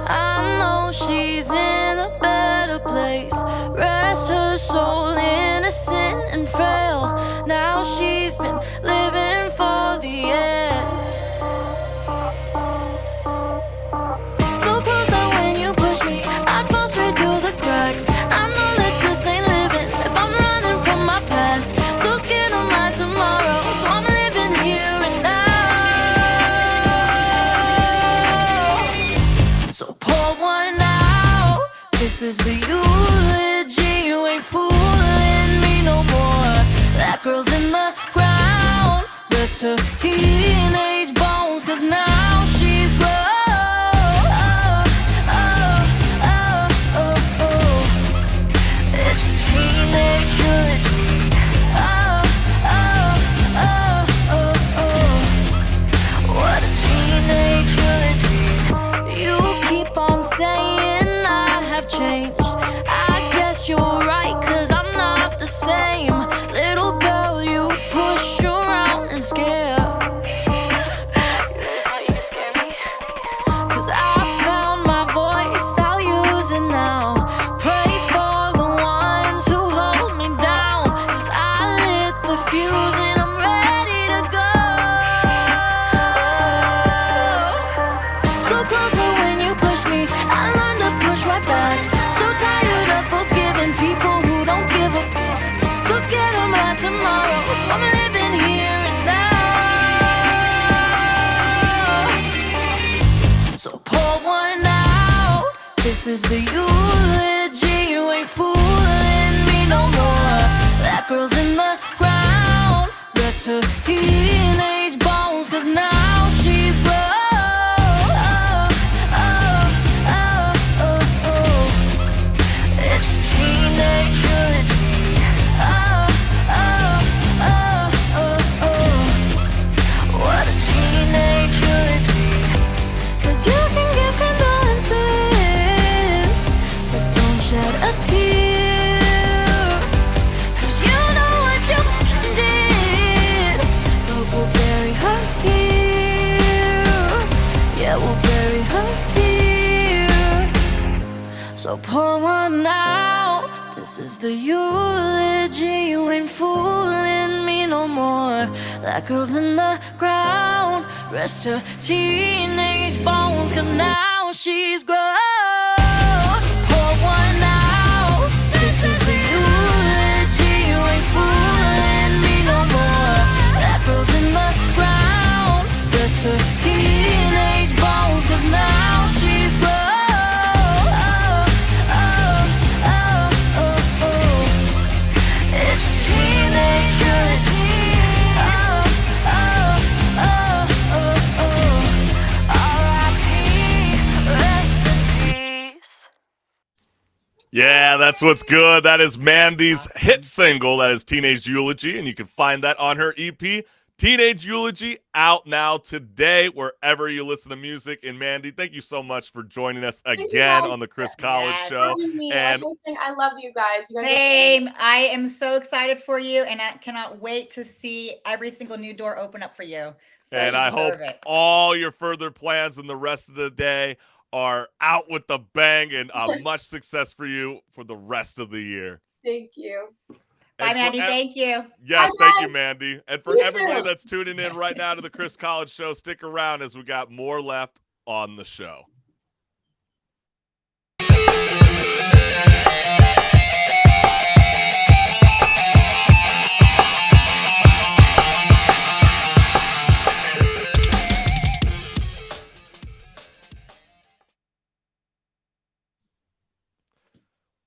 I know she's in a better place. Rest her soul, innocent and frail. Now she's been living for the edge. So close that when you push me, I'd fall straight through the cracks. I know that this ain't living if I'm running from my past. So scared of my tomorrow, so I'm living here and now. So pour one out. This is the eulogy. You ain't fooling me no more. That girl's in the ground. Rest her teenage bones, 'cause now she's grown. It's teenage eulogy. What a teenage eulogy. You keep on saying I have changed. I guess you're right, 'cause I'm not the same. Little girl, you push around and scare. You really thought you could scare me? 'Cause I found This is the eulogy, you ain't fooling me no more. That girl's in the ground, rest her teenage bones, cause now she's grown. It's teenage eulogy. What a teenage eulogy. Cause you can give condolences, but don't shed a tear. Cause you know what you did, but we'll bury her here. Yeah, we'll bury her here. So pour one out. This is the eulogy, you ain't fooling me no more. That girl's in the ground, rest her teenage bones, cause now she's grown. So pour one out. This is the eulogy, you ain't fooling me no more. That girl's in the ground, rest her teenage bones, cause now she's grown. It's teenage eulogy. R.I.P. Rest in peace. Yeah, that's what's good. That is Mandi's hit single. That is Teenage Eulogy, and you can find that on her EP, Teenage Eulogy, out now today, wherever you listen to music. And Mandi, thank you so much for joining us Thank you again guys on the Chris for College Show. having me. And Like I was saying, I love you guys. You guys are Same. I am so excited for you, and I cannot wait to see every single new door open up for you. So And you I hope deserve it. all your further plans and the rest of the day are out with the bang, and much success for you for the rest of the year. Thank you. Bye, And for Mandi. Thank you. Yes, Bye, thank you, guys. Mandi. And for You everybody too. that's tuning in right now to the Chris College Show, stick around as we got more left on the show.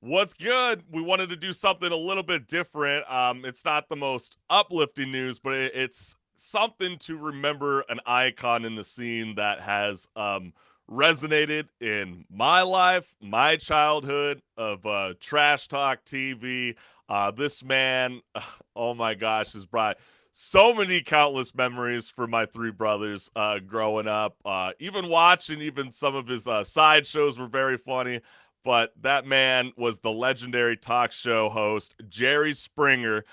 What's good? We wanted to do something a little bit different. It's not the most uplifting news, but it's something to remember an icon in the scene that has resonated in my life, my childhood of trash talk TV. This man, oh my gosh, has brought so many countless memories for my three brothers growing up. Even watching, even some of his side shows were very funny. But that man was the legendary talk show host, Jerry Springer,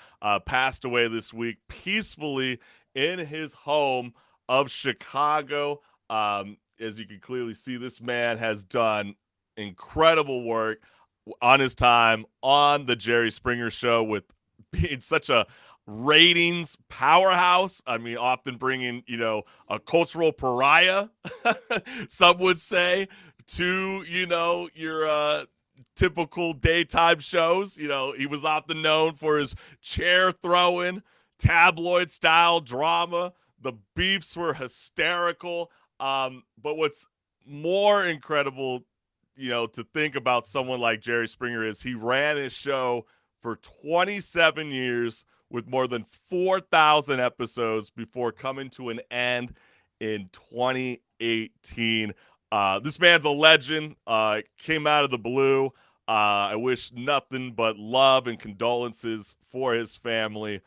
passed away this week peacefully in his home of Chicago. As you can clearly see, this man has done incredible work on his time on the Jerry Springer Show, with being such a ratings powerhouse. I mean, often bringing, a cultural pariah, some would say, to, your typical daytime shows. He was often known for his chair throwing, tabloid style drama. The beefs were hysterical. But what's more incredible, to think about someone like Jerry Springer is he ran his show for 27 years with more than 4,000 episodes before coming to an end in 2018. This man's a legend. Came out of the blue. I wish nothing but love and condolences for his family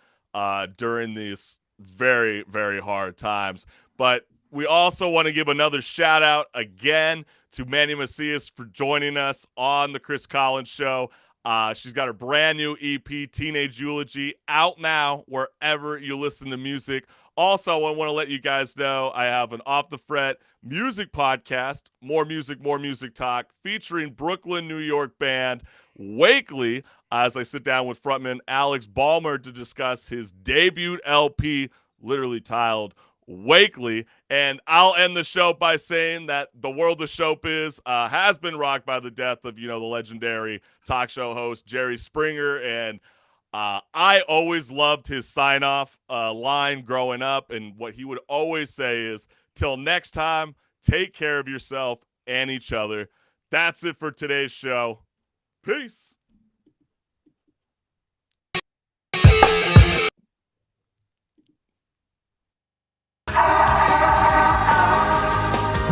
during these very, very hard times. But we also want to give another shout out again to Mandy Macias for joining us on the Chris Collins Show. She's got her brand new EP, Teenage Eulogy, out now wherever you listen to music. Also, I want to let you guys know I have an Off the Fret music podcast, More Music Talk, featuring Brooklyn, New York band Wakely, as I sit down with frontman Alex Ballmer to discuss his debut LP, literally titled Wakely. And I'll end the show by saying that the world of showbiz has been rocked by the death of, the legendary talk show host Jerry Springer. And I always loved his sign-off line growing up. And what he would always say is, till next time, take care of yourself and each other. That's it for today's show. Peace.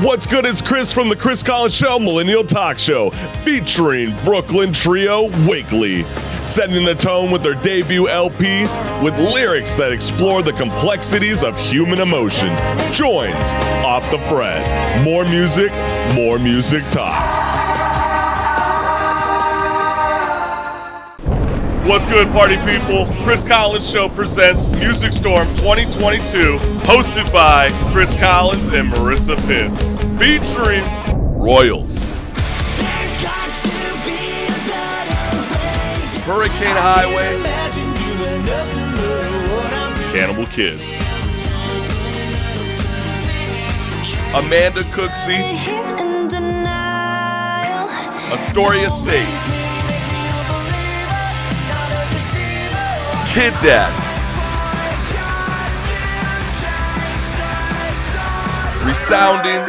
What's good? It's Chris from the Chris Collins Show, Millennial Talk Show, featuring Brooklyn trio Wakely, setting the tone with their debut LP with lyrics that explore the complexities of human emotion. Joins Off the Fret. More music talk. What's good, party people? Chris Collins Show presents Music Storm 2022, hosted by Chris Collins and Marissa Pitts, featuring Royals, Hurricane Highway, Cannibal Kids, Amanda Cooksey, Astoria State, Kid Dad, Resounding,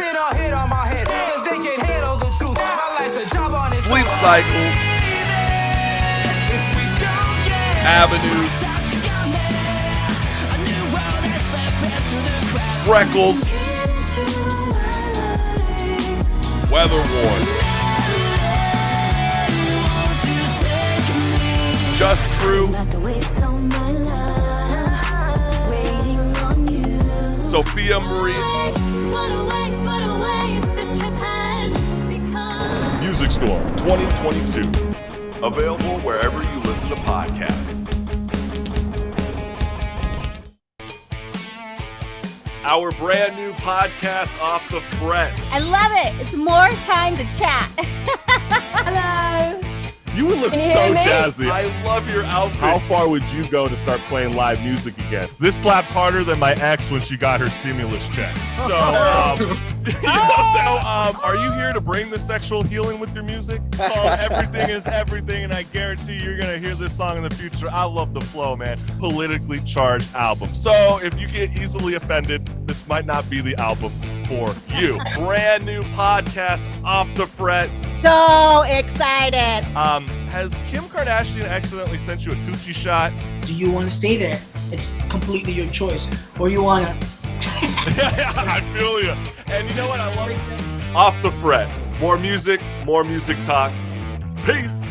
Sleep Cycles, Avenues, Freckles, Weather Worn, Just True, Sophia Marie. Music Storm 2022. Available wherever you listen to podcasts. Our brand new podcast, Off the Fret. I love it. It's more time to chat. Hello. You look so hear me? jazzy. I love your outfit. How far would you go to start playing live music again? This slaps harder than my ex when she got her stimulus check. So, are you here to bring the sexual healing with your music? Everything is everything, and I guarantee you're gonna hear this song in the future. I love the flow, man. Politically charged album. So if you get easily offended, this might not be the album for you. Brand new podcast, Off the Fret. So excited. Has Kim Kardashian accidentally sent you a coochie shot? Do you want to stay there? It's completely your choice. Or you want to... I feel you. And you know what? I love it. Off the Fret. More music talk. Peace.